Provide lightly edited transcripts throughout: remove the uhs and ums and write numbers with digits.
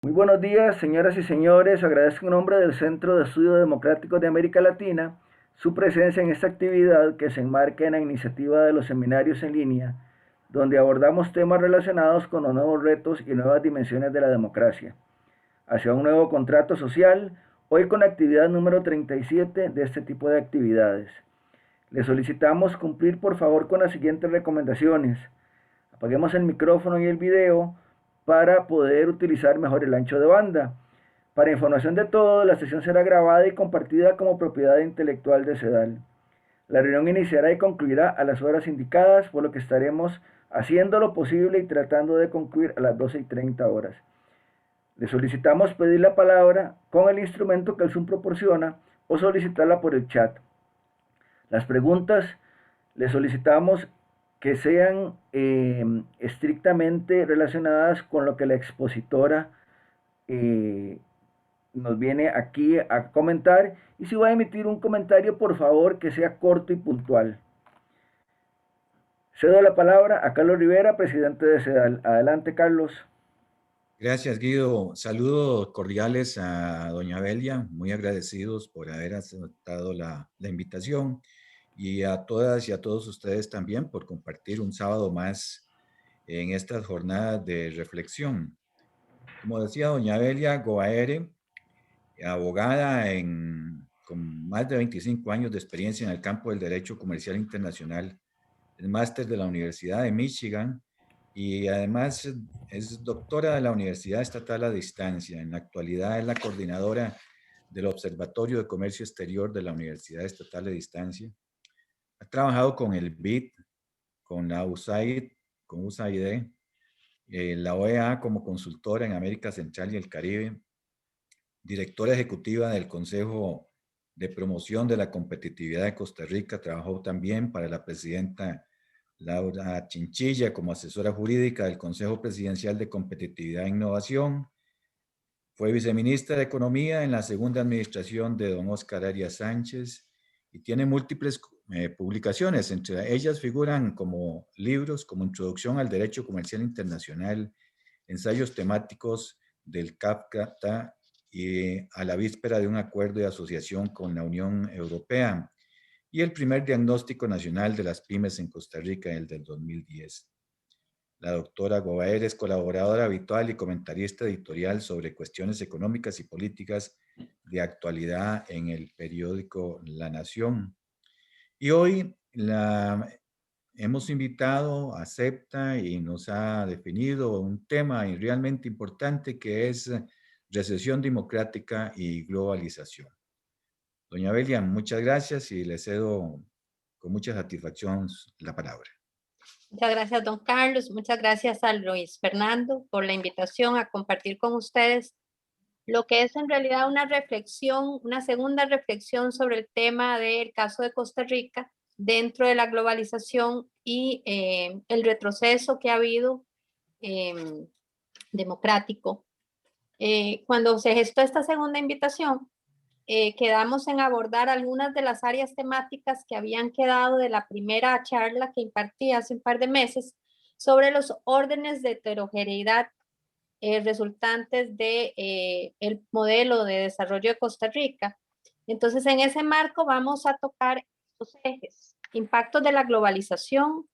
Muy buenos días, señoras y señores. Agradezco en nombre del Centro de Estudios Democráticos de América Latina su presencia en esta actividad que se enmarca en la iniciativa de los seminarios en línea, donde abordamos temas relacionados con los nuevos retos y nuevas dimensiones de la democracia, hacia un nuevo contrato social, hoy con la actividad número 37 de este tipo de actividades. Le solicitamos cumplir por favor con las siguientes recomendaciones. Apaguemos el micrófono y el video para poder utilizar mejor el ancho de banda. Para información de todo, la sesión será grabada y compartida como propiedad intelectual de CEDAL. La reunión iniciará y concluirá a las horas indicadas, por lo que estaremos haciendo lo posible y tratando de concluir a las 12:30 horas. Le solicitamos pedir la palabra con el instrumento que el Zoom proporciona o solicitarla por el chat. Las preguntas le solicitamos que sean estrictamente relacionadas con lo que la expositora eh, nos viene aquí a comentar, y si va a emitir un comentario, por favor que sea corto y puntual. Cedo la palabra a Carlos Rivera, presidente de CEDAL. Adelante, Carlos. Gracias, Guido. Saludos cordiales a doña Belia, muy agradecidos por haber aceptado la invitación y a todas y a todos ustedes también por compartir un sábado más en estas jornadas de reflexión. Como decía doña Belia Goaere, abogada con más de 25 años de experiencia en el campo del derecho comercial internacional, es máster de la Universidad de Michigan y además es doctora de la Universidad Estatal a Distancia. En la actualidad es la coordinadora del Observatorio de Comercio Exterior de la Universidad Estatal a Distancia. Ha trabajado con el BID, con la USAID, con USAID, la OEA como consultora en América Central y el Caribe, directora ejecutiva del Consejo de Promoción de la Competitividad de Costa Rica. Trabajó también para la presidenta Laura Chinchilla como asesora jurídica del Consejo Presidencial de Competitividad e Innovación. Fue viceministra de Economía en la segunda administración de don Oscar Arias Sánchez y tiene múltiples publicaciones. Entre ellas figuran como libros como Introducción al Derecho Comercial Internacional, ensayos temáticos del CAFCATA y a la víspera de un acuerdo de asociación con la Unión Europea, y el primer diagnóstico nacional de las pymes en Costa Rica, el del 2010. La doctora Gobaer es colaboradora habitual y comentarista editorial sobre cuestiones económicas y políticas de actualidad en el periódico La Nación. Y hoy la hemos invitado, acepta y nos ha definido un tema realmente importante que es recesión democrática y globalización. Doña Belia, muchas gracias y le cedo con mucha satisfacción la palabra. Muchas gracias, don Carlos. Muchas gracias a Luis Fernando por la invitación a compartir con ustedes lo que es en realidad una reflexión, una segunda reflexión sobre el tema del caso de Costa Rica dentro de la globalización y el retroceso que ha habido eh, democrático. Cuando se gestó esta segunda invitación, quedamos en abordar algunas de las áreas temáticas que habían quedado de la primera charla que impartí hace un par de meses sobre los órdenes de heterogeneidad resultantes de el modelo de desarrollo de Costa Rica. Entonces, en ese marco vamos a tocar estos ejes: impactos de la globalización,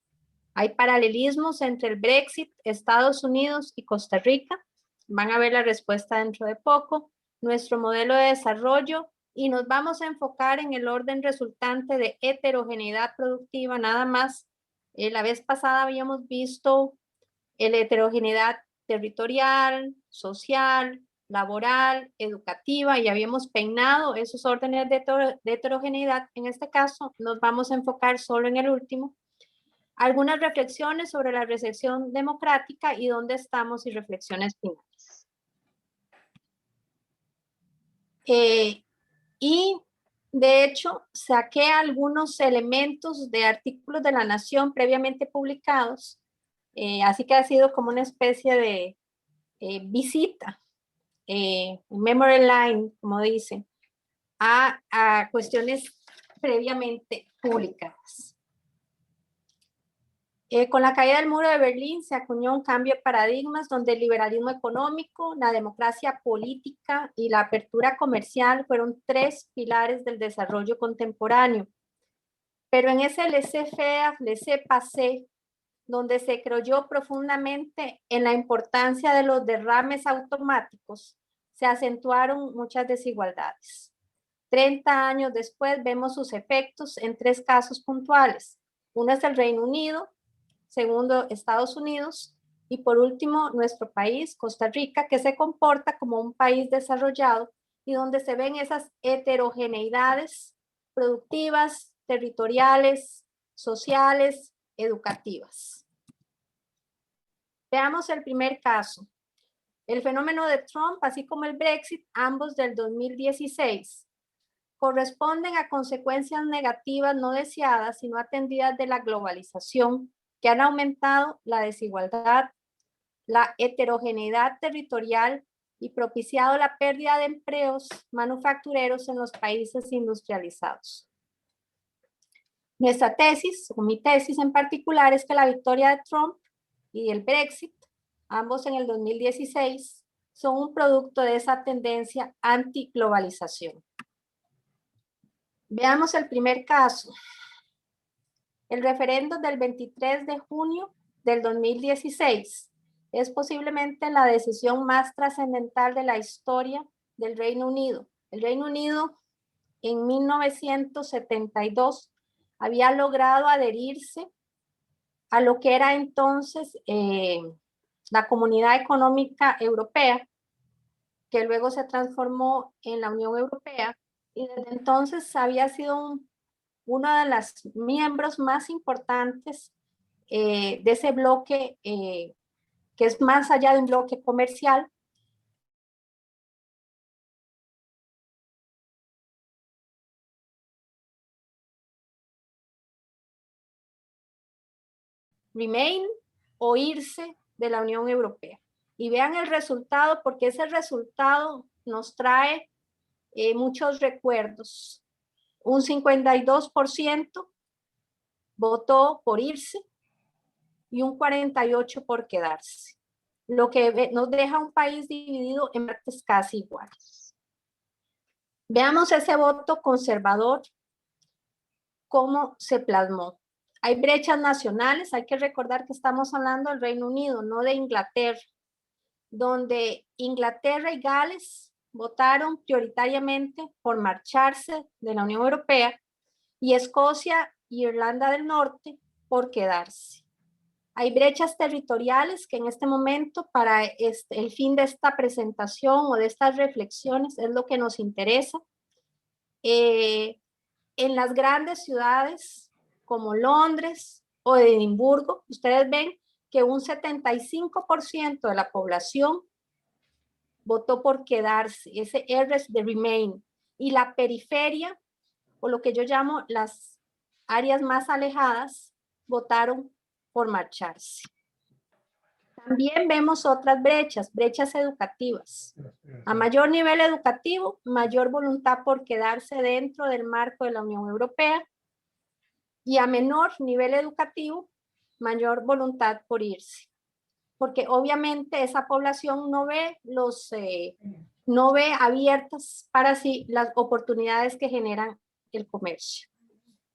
hay paralelismos entre el Brexit, Estados Unidos y Costa Rica. Van a ver la respuesta dentro de poco. Nuestro modelo de desarrollo, y nos vamos a enfocar en el orden resultante de heterogeneidad productiva nada más. La vez pasada habíamos visto la heterogeneidad territorial, social, laboral, educativa, y habíamos peinado esos órdenes de heterogeneidad. En este caso nos vamos a enfocar solo en el último. Algunas reflexiones sobre la recesión democrática y dónde estamos, y reflexiones finales. Y de hecho, saqué algunos elementos de artículos de La Nación previamente publicados, así que ha sido como una especie de visita, memory line, como dicen, a cuestiones previamente publicadas. Con la caída del muro de Berlín se acuñó un cambio de paradigmas donde el liberalismo económico, la democracia política y la apertura comercial fueron tres pilares del desarrollo contemporáneo. Pero en ese laissez-faire, laissez-passer, donde se creyó profundamente en la importancia de los derrames automáticos, se acentuaron muchas desigualdades. 30 años después vemos sus efectos en tres casos puntuales. Uno es el Reino Unido, segundo Estados Unidos y por último nuestro país, Costa Rica, que se comporta como un país desarrollado y donde se ven esas heterogeneidades productivas, territoriales, sociales, educativas. Veamos el primer caso. El fenómeno de Trump, así como el Brexit, ambos del 2016, corresponden a consecuencias negativas no deseadas, sino atendidas de la globalización, que han aumentado la desigualdad, la heterogeneidad territorial y propiciado la pérdida de empleos manufactureros en los países industrializados. Nuestra tesis, o mi tesis en particular, es que la victoria de Trump y el Brexit, ambos en el 2016, son un producto de esa tendencia anti-globalización. Veamos el primer caso. El referendo del 23 de junio del 2016 es posiblemente la decisión más trascendental de la historia del Reino Unido. El Reino Unido en 1972 había logrado adherirse a lo que era entonces la Comunidad Económica Europea, que luego se transformó en la Unión Europea, y desde entonces había sido uno de los miembros más importantes de ese bloque, que es más allá de un bloque comercial. Remain o irse de la Unión Europea. Y vean el resultado, porque ese resultado nos trae muchos recuerdos. Un 52% votó por irse y un 48% por quedarse, lo que nos deja un país dividido en partes casi iguales. Veamos ese voto conservador, cómo se plasmó. Hay brechas nacionales, hay que recordar que estamos hablando del Reino Unido, no de Inglaterra, donde Inglaterra y Gales votaron prioritariamente por marcharse de la Unión Europea y Escocia y Irlanda del Norte por quedarse. Hay brechas territoriales que en este momento, para el fin de esta presentación o de estas reflexiones, es lo que nos interesa. En las grandes ciudades como Londres o Edimburgo, ustedes ven que un 75% de la población votó por quedarse, ese R es de Remain, y la periferia, o lo que yo llamo las áreas más alejadas, votaron por marcharse. También vemos otras brechas educativas. A mayor nivel educativo, mayor voluntad por quedarse dentro del marco de la Unión Europea, y a menor nivel educativo, mayor voluntad por irse. Porque obviamente esa población no ve abiertas para sí las oportunidades que generan el comercio.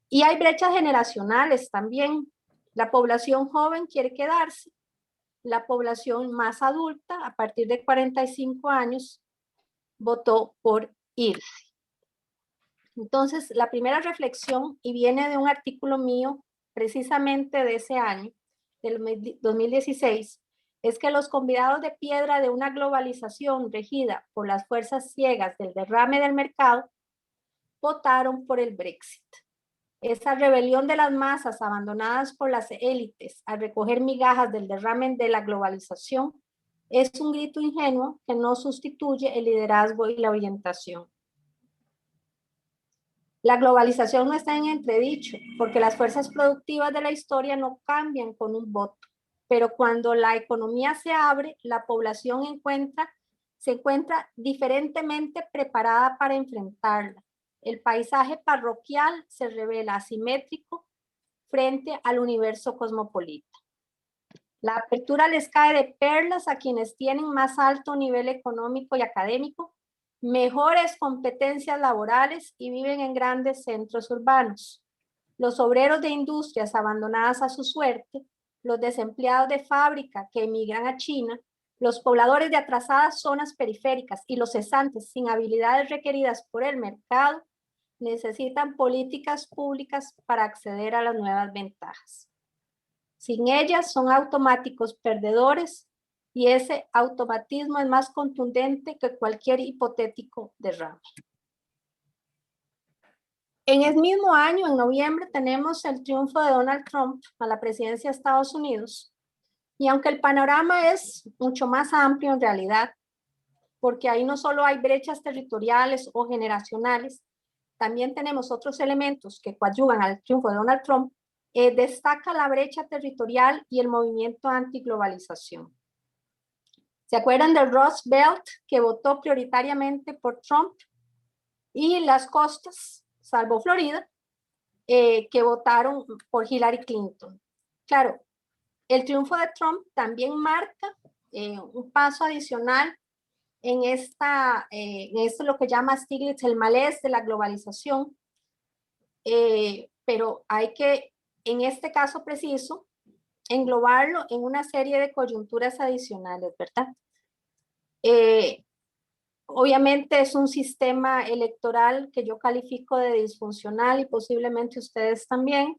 Y hay brechas generacionales también. La población joven quiere quedarse, la población más adulta, a partir de 45 años, votó por irse. Entonces, la primera reflexión, y viene de un artículo mío precisamente de ese año, del 2016, es que los convidados de piedra de una globalización regida por las fuerzas ciegas del derrame del mercado votaron por el Brexit. Esa rebelión de las masas abandonadas por las élites a recoger migajas del derrame de la globalización es un grito ingenuo que no sustituye el liderazgo y la orientación. La globalización no está en entredicho, porque las fuerzas productivas de la historia no cambian con un voto, pero cuando la economía se abre, la población se encuentra diferentemente preparada para enfrentarla. El paisaje parroquial se revela asimétrico frente al universo cosmopolita. La apertura les cae de perlas a quienes tienen más alto nivel económico y académico, mejores competencias laborales y viven en grandes centros urbanos. Los obreros de industrias abandonadas a su suerte, los desempleados de fábrica que emigran a China, los pobladores de atrasadas zonas periféricas y los cesantes sin habilidades requeridas por el mercado necesitan políticas públicas para acceder a las nuevas ventajas. Sin ellas son automáticos perdedores y ese automatismo es más contundente que cualquier hipotético derrame. En el mismo año, en noviembre, tenemos el triunfo de Donald Trump a la presidencia de Estados Unidos. Y aunque el panorama es mucho más amplio en realidad, porque ahí no solo hay brechas territoriales o generacionales, también tenemos otros elementos que coadyuvan al triunfo de Donald Trump, destaca la brecha territorial y el movimiento antiglobalización. ¿Se acuerdan del Rust Belt que votó prioritariamente por Trump? Y las costas, salvo Florida, que votaron por Hillary Clinton. Claro, el triunfo de Trump también marca un paso adicional en esto lo que llama Stiglitz el malés de la globalización, pero hay que, en este caso preciso, englobarlo en una serie de coyunturas adicionales, ¿verdad? Obviamente es un sistema electoral que yo califico de disfuncional y posiblemente ustedes también,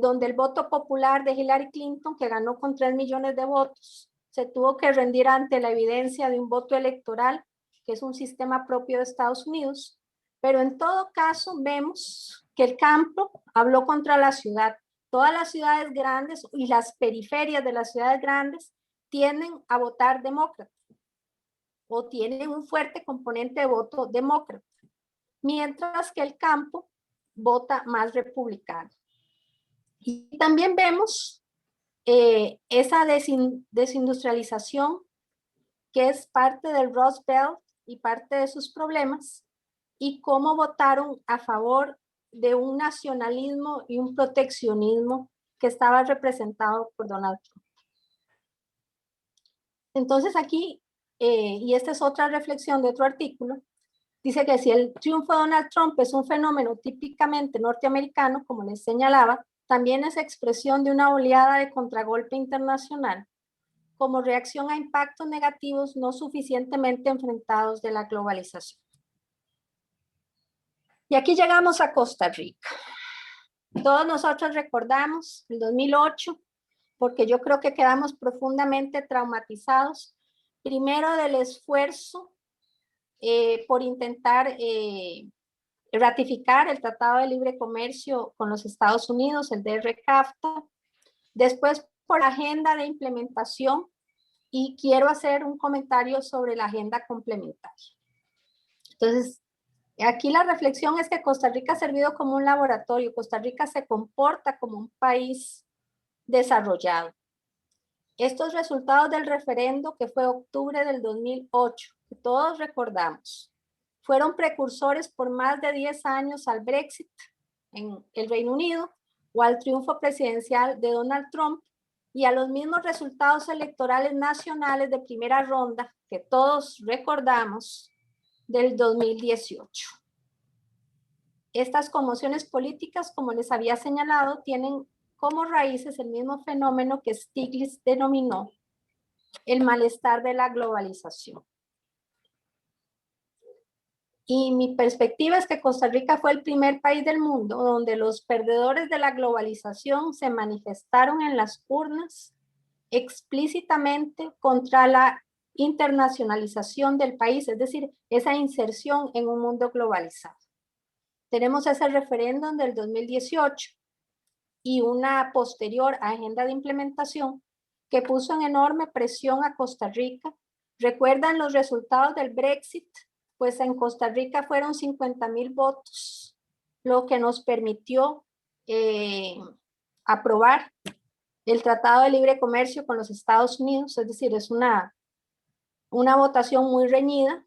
donde el voto popular de Hillary Clinton, que ganó con 3 millones de votos, se tuvo que rendir ante la evidencia de un voto electoral, que es un sistema propio de Estados Unidos, pero en todo caso vemos que el campo habló contra la ciudad. Todas las ciudades grandes y las periferias de las ciudades grandes tienden a votar demócrata o tienen un fuerte componente de voto demócrata, mientras que el campo vota más republicano. Y también vemos esa desindustrialización que es parte del Rust Belt y parte de sus problemas, y cómo votaron a favor de un nacionalismo y un proteccionismo que estaba representado por Donald Trump. Entonces aquí, y esta es otra reflexión de otro artículo, dice que si el triunfo de Donald Trump es un fenómeno típicamente norteamericano, como les señalaba, también es expresión de una oleada de contragolpe internacional, como reacción a impactos negativos no suficientemente enfrentados de la globalización. Y aquí llegamos a Costa Rica. Todos nosotros recordamos el 2008, porque yo creo que quedamos profundamente traumatizados, primero del esfuerzo por intentar ratificar el Tratado de Libre Comercio con los Estados Unidos, el DR-CAFTA, después por la agenda de implementación, y quiero hacer un comentario sobre la agenda complementaria. Entonces, aquí la reflexión es que Costa Rica ha servido como un laboratorio. Costa Rica se comporta como un país desarrollado. Estos resultados del referendo, que fue octubre del 2008, que todos recordamos, fueron precursores por más de 10 años al Brexit en el Reino Unido o al triunfo presidencial de Donald Trump y a los mismos resultados electorales nacionales de primera ronda que todos recordamos del 2018. Estas conmociones políticas, como les había señalado, tienen como raíces el mismo fenómeno que Stiglitz denominó el malestar de la globalización. Y mi perspectiva es que Costa Rica fue el primer país del mundo donde los perdedores de la globalización se manifestaron en las urnas explícitamente contra la internacionalización del país, es decir, esa inserción en un mundo globalizado. Tenemos ese referéndum del 2018 y una posterior agenda de implementación que puso en enorme presión a Costa Rica. ¿Recuerdan los resultados del Brexit? Pues en Costa Rica fueron 50,000 votos, lo que nos permitió aprobar el Tratado de Libre Comercio con los Estados Unidos, es decir, es una votación muy reñida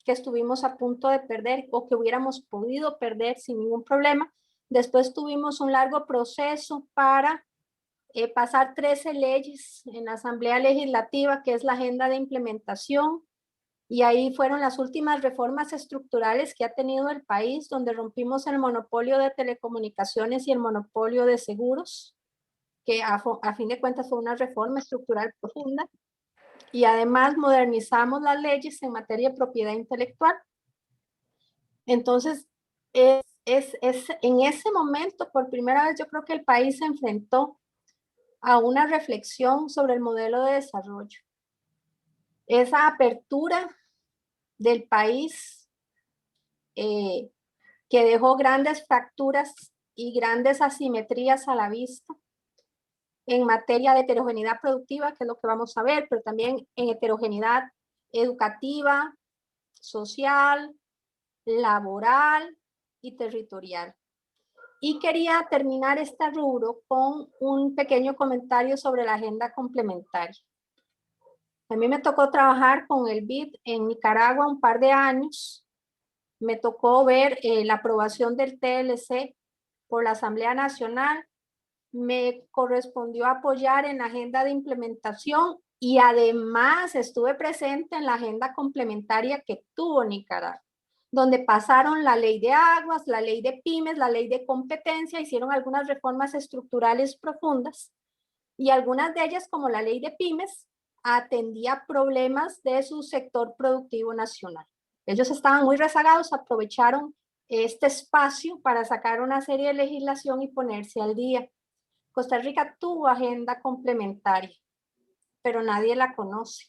que estuvimos a punto de perder o que hubiéramos podido perder sin ningún problema, Después tuvimos un largo proceso para pasar 13 leyes en la Asamblea Legislativa, que es la agenda de implementación, y ahí fueron las últimas reformas estructurales que ha tenido el país, donde rompimos el monopolio de telecomunicaciones y el monopolio de seguros, que a fin de cuentas fue una reforma estructural profunda, y además modernizamos las leyes en materia de propiedad intelectual. Entonces, en ese momento, por primera vez, yo creo que el país se enfrentó a una reflexión sobre el modelo de desarrollo. Esa apertura del país que dejó grandes fracturas y grandes asimetrías a la vista en materia de heterogeneidad productiva, que es lo que vamos a ver, pero también en heterogeneidad educativa, social, laboral y territorial. Y quería terminar este rubro con un pequeño comentario sobre la agenda complementaria. A mí me tocó trabajar con el BID en Nicaragua un par de años. Me tocó ver la aprobación del TLC por la Asamblea Nacional. Me correspondió apoyar en la agenda de implementación y además estuve presente en la agenda complementaria que tuvo Nicaragua, donde pasaron la ley de aguas, la ley de pymes, la ley de competencia, hicieron algunas reformas estructurales profundas y algunas de ellas, como la ley de pymes, atendía problemas de su sector productivo nacional. Ellos estaban muy rezagados, aprovecharon este espacio para sacar una serie de legislación y ponerse al día. Costa Rica tuvo agenda complementaria, pero nadie la conoce.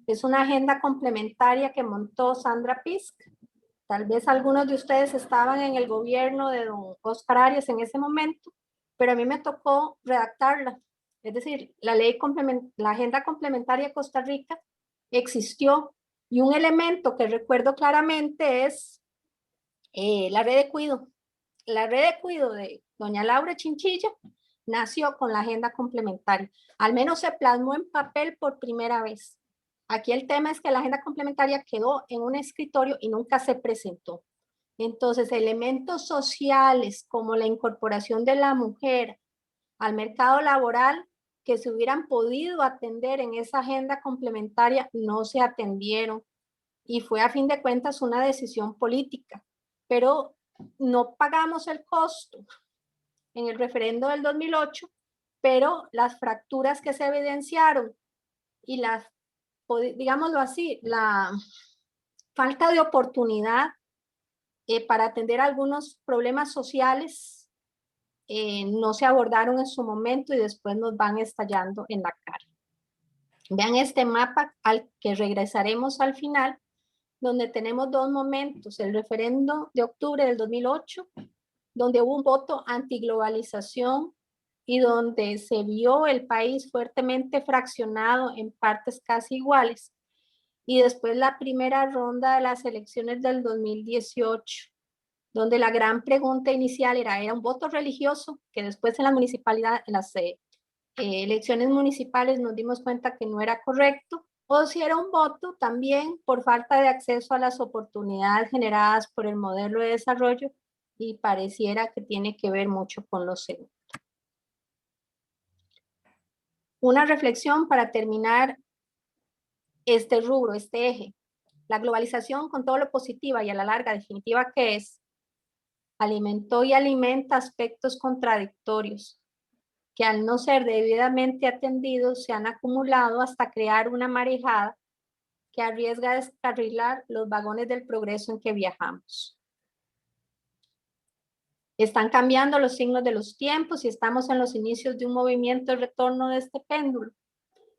Es una agenda complementaria que montó Sandra Pisk. Tal vez algunos de ustedes estaban en el gobierno de don Oscar Arias en ese momento, pero a mí me tocó redactarla. Es decir, la agenda complementaria de Costa Rica existió y un elemento que recuerdo claramente es la red de cuido. La red de cuido de doña Laura Chinchilla nació con la agenda complementaria. Al menos se plasmó en papel por primera vez. Aquí el tema es que la agenda complementaria quedó en un escritorio y nunca se presentó. Entonces, elementos sociales como la incorporación de la mujer al mercado laboral que se hubieran podido atender en esa agenda complementaria no se atendieron y fue a fin de cuentas una decisión política, pero no pagamos el costo en el referendo del 2008, pero las fracturas que se evidenciaron y las, digámoslo así, la falta de oportunidad para atender algunos problemas sociales no se abordaron en su momento y después nos van estallando en la cara. Vean este mapa al que regresaremos al final, donde tenemos dos momentos, el referendo de octubre del 2008, donde hubo un voto antiglobalización y donde se vio el país fuertemente fraccionado en partes casi iguales. Y después la primera ronda de las elecciones del 2018, donde la gran pregunta inicial era un voto religioso, que después en la municipalidad, en las elecciones municipales nos dimos cuenta que no era correcto, o si era un voto también por falta de acceso a las oportunidades generadas por el modelo de desarrollo, y pareciera que tiene que ver mucho con lo segundo. Una reflexión para terminar este rubro, este eje. La globalización, con todo lo positiva y a la larga definitiva que es, alimentó y alimenta aspectos contradictorios que al no ser debidamente atendidos se han acumulado hasta crear una marejada que arriesga a descarrilar los vagones del progreso en que viajamos. Están cambiando los signos de los tiempos y estamos en los inicios de un movimiento de retorno de este péndulo.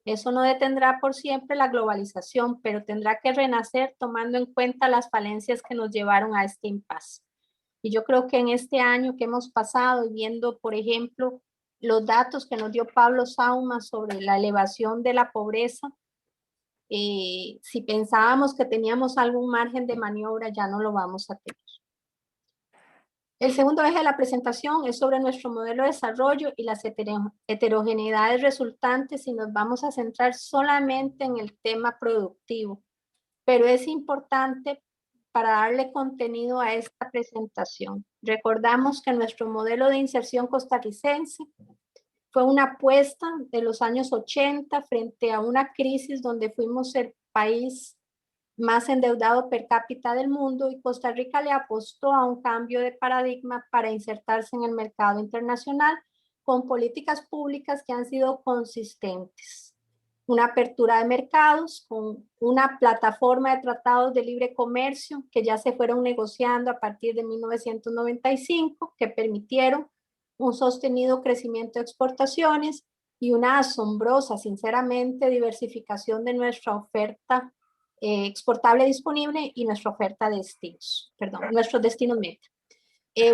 Eso no detendrá por siempre la globalización, pero tendrá que renacer tomando en cuenta las falencias que nos llevaron a este impasse. Y yo creo que en este año que hemos pasado y viendo, por ejemplo, los datos que nos dio Pablo Sauma sobre la elevación de la pobreza, si pensábamos que teníamos algún margen de maniobra, ya no lo vamos a tener. El segundo eje de la presentación es sobre nuestro modelo de desarrollo y las heterogeneidades resultantes y nos vamos a centrar solamente en el tema productivo. Pero es importante para darle contenido a esta presentación. Recordamos que nuestro modelo de inserción costarricense fue una apuesta de los años 80 frente a una crisis donde fuimos el país más endeudado per cápita del mundo, y Costa Rica le apostó a un cambio de paradigma para insertarse en el mercado internacional con políticas públicas que han sido consistentes. Una apertura de mercados con una plataforma de tratados de libre comercio que ya se fueron negociando a partir de 1995, que permitieron un sostenido crecimiento de exportaciones y una asombrosa, sinceramente, diversificación de nuestra oferta exportable disponible y nuestra oferta de destinos, nuestros destinos meta.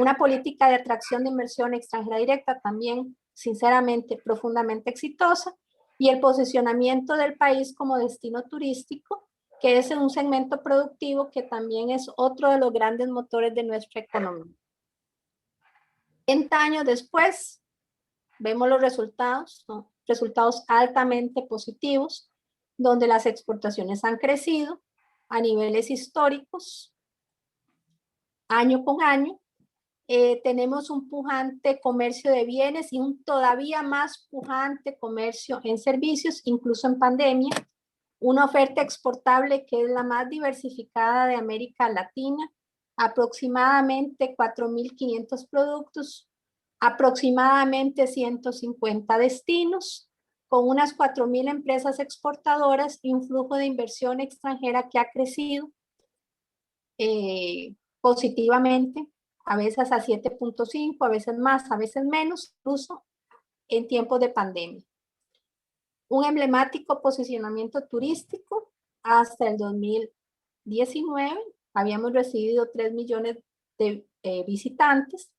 Una política de atracción de inversión extranjera directa también, sinceramente, profundamente exitosa, y el posicionamiento del país como destino turístico, que es un segmento productivo que también es otro de los grandes motores de nuestra economía. 30 años después, vemos los resultados, ¿no? Resultados altamente positivos, donde las exportaciones han crecido a niveles históricos, año con año. Tenemos un pujante comercio de bienes y un todavía más pujante comercio en servicios, incluso en pandemia. Una oferta exportable que es la más diversificada de América Latina, aproximadamente 4.500 productos, aproximadamente 150 destinos, con unas 4.000 empresas exportadoras y un flujo de inversión extranjera que ha crecido positivamente, a veces a 7.5, a veces más, a veces menos, incluso en tiempos de pandemia. Un emblemático posicionamiento turístico. Hasta el 2019 habíamos recibido 3 millones de visitantes,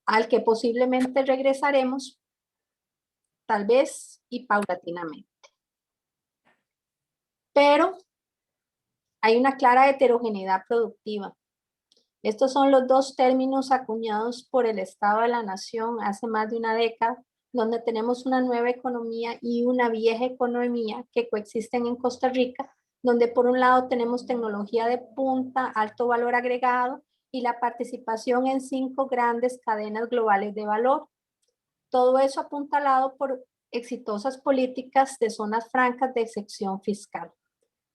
al que posiblemente regresaremos, tal vez y paulatinamente. Pero hay una clara heterogeneidad productiva. Estos son los dos términos acuñados por el Estado de la Nación hace más de una década, donde tenemos una nueva economía y una vieja economía que coexisten en Costa Rica, donde por un lado tenemos tecnología de punta, alto valor agregado y la participación en 5 grandes cadenas globales de valor. Todo eso apuntalado por exitosas políticas de zonas francas de excepción fiscal.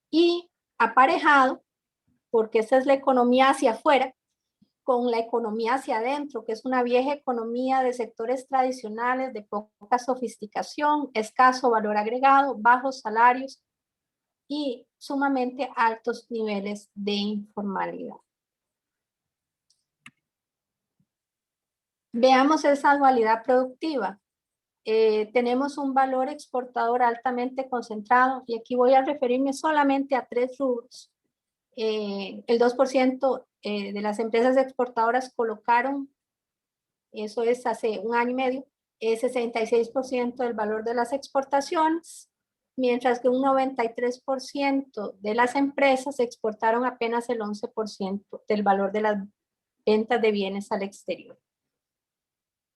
Y aparejado, porque esa es la economía hacia afuera, con la economía hacia adentro, que es una vieja economía de sectores tradicionales, de poca sofisticación, escaso valor agregado, bajos salarios y sumamente altos niveles de informalidad. Veamos esa dualidad productiva. Tenemos un valor exportador altamente concentrado, y aquí voy a referirme solamente a 3 rubros. El 2% de las empresas exportadoras colocaron, eso es hace un año y medio, 66% del valor de las exportaciones, mientras que un 93% de las empresas exportaron apenas el 11% del valor de las ventas de bienes al exterior.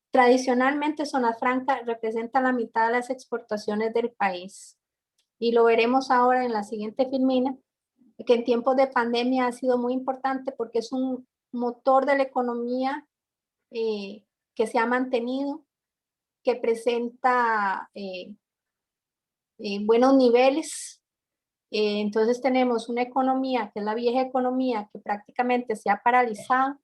Tradicionalmente, Zona Franca representa la mitad de las exportaciones del país, y lo veremos ahora en la siguiente filmina, que en tiempos de pandemia ha sido muy importante porque es un motor de la economía que se ha mantenido, que presenta buenos niveles. Entonces tenemos una economía que es la vieja economía, que prácticamente se ha paralizado,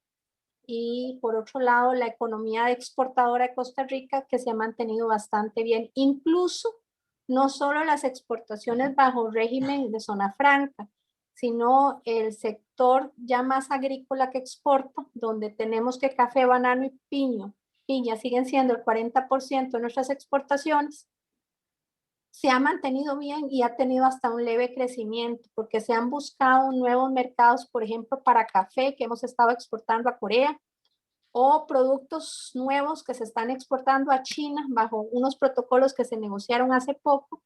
y por otro lado la economía exportadora de Costa Rica, que se ha mantenido bastante bien, incluso no solo las exportaciones bajo régimen de Zona Franca, sino el sector ya más agrícola que exporta, donde tenemos que café, banano y piña siguen siendo el 40% de nuestras exportaciones. Se ha mantenido bien y ha tenido hasta un leve crecimiento, porque se han buscado nuevos mercados, por ejemplo, para café, que hemos estado exportando a Corea, o productos nuevos que se están exportando a China bajo unos protocolos que se negociaron hace poco,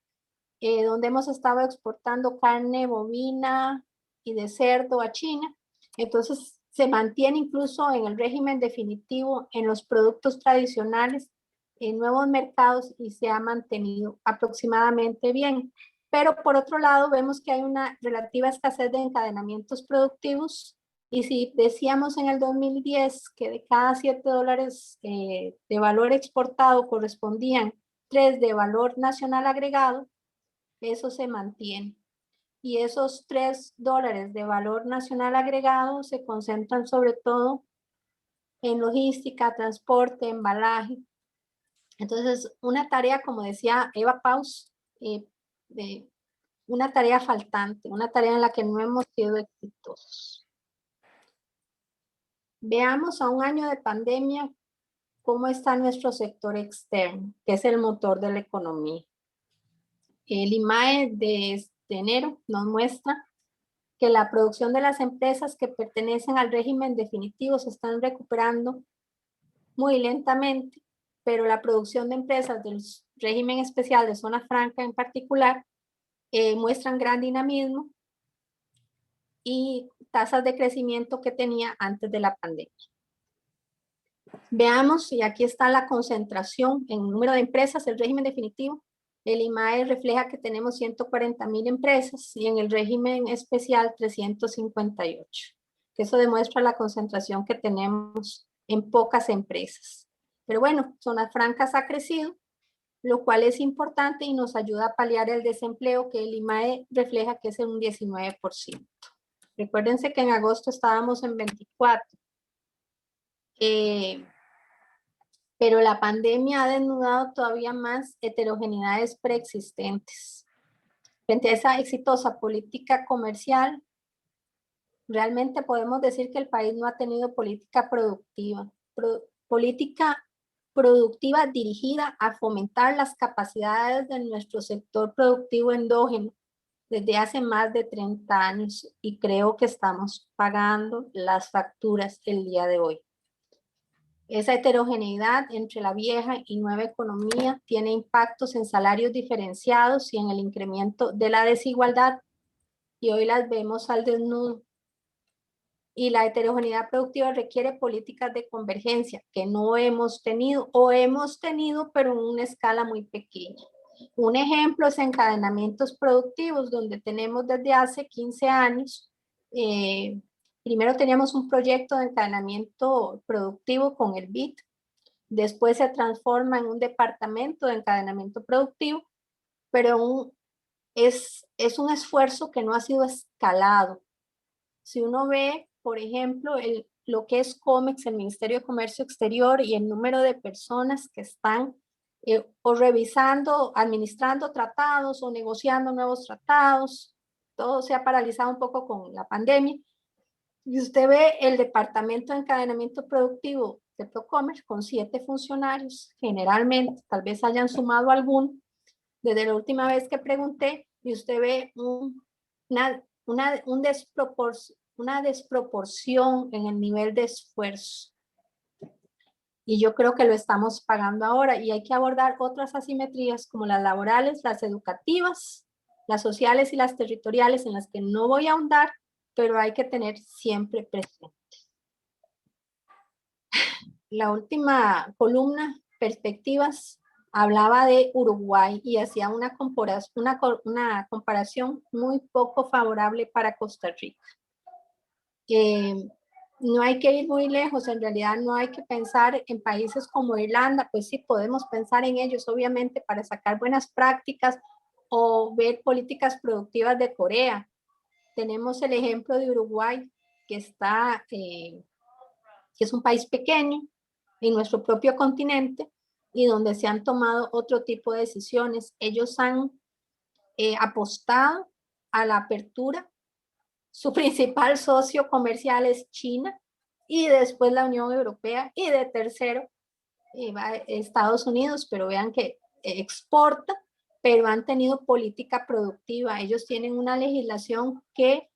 donde hemos estado exportando carne bovina y de cerdo a China. Entonces se mantiene incluso en el régimen definitivo en los productos tradicionales en nuevos mercados, y se ha mantenido aproximadamente bien. Pero por otro lado vemos que hay una relativa escasez de encadenamientos productivos, y si decíamos en el 2010 que de cada $7 de valor exportado correspondían 3 de valor nacional agregado, eso se mantiene. Y esos $3 de valor nacional agregado se concentran sobre todo en logística, transporte, embalaje. Entonces, una tarea, como decía Eva Paus, una tarea faltante, una tarea en la que no hemos sido exitosos. Veamos a un año de pandemia cómo está nuestro sector externo, que es el motor de la economía. El IMAE de enero nos muestra que la producción de las empresas que pertenecen al régimen definitivo se están recuperando muy lentamente, pero la producción de empresas del régimen especial de zona franca en particular muestran gran dinamismo y tasas de crecimiento que tenía antes de la pandemia. Veamos, y aquí está la concentración en número de empresas, el régimen definitivo. El IMAE refleja que tenemos 140,000 empresas y en el régimen especial 358, que eso demuestra la concentración que tenemos en pocas empresas. Pero bueno, zonas francas ha crecido, lo cual es importante y nos ayuda a paliar el desempleo que el IMAE refleja que es en un 19%. Recuérdense que en agosto estábamos en 24%. Pero la pandemia ha desnudado todavía más heterogeneidades preexistentes. Frente a esa exitosa política comercial, realmente podemos decir que el país no ha tenido política productiva. Política productiva dirigida a fomentar las capacidades de nuestro sector productivo endógeno desde hace más de 30 años y creo que estamos pagando las facturas el día de hoy. Esa heterogeneidad entre la vieja y nueva economía tiene impactos en salarios diferenciados y en el incremento de la desigualdad, y hoy las vemos al desnudo. Y la heterogeneidad productiva requiere políticas de convergencia que no hemos tenido o hemos tenido pero en una escala muy pequeña. Un ejemplo es encadenamientos productivos, donde tenemos desde hace 15 años primero teníamos un proyecto de encadenamiento productivo con el BID, después se transforma en un departamento de encadenamiento productivo, pero es un esfuerzo que no ha sido escalado. Si uno ve, por ejemplo, lo que es COMEX, el Ministerio de Comercio Exterior, y el número de personas que están o revisando, administrando tratados o negociando nuevos tratados, todo se ha paralizado un poco con la pandemia. Y usted ve el departamento de encadenamiento productivo de Procomer con 7 funcionarios, generalmente, tal vez hayan sumado alguno, desde la última vez que pregunté, y usted ve una desproporción en el nivel de esfuerzo. Y yo creo que lo estamos pagando ahora, y hay que abordar otras asimetrías como las laborales, las educativas, las sociales y las territoriales, en las que no voy a ahondar, pero hay que tener siempre presente. La última columna, perspectivas, hablaba de Uruguay y hacía una comparación muy poco favorable para Costa Rica. No hay que ir muy lejos, en realidad no hay que pensar en países como Irlanda, pues sí podemos pensar en ellos obviamente para sacar buenas prácticas o ver políticas productivas de Corea. Tenemos el ejemplo de Uruguay, que es un país pequeño en nuestro propio continente y donde se han tomado otro tipo de decisiones. Ellos han apostado a la apertura. Su principal socio comercial es China y después la Unión Europea, y de tercero va Estados Unidos, pero vean que exporta, pero han tenido política productiva. Ellos tienen una legislación que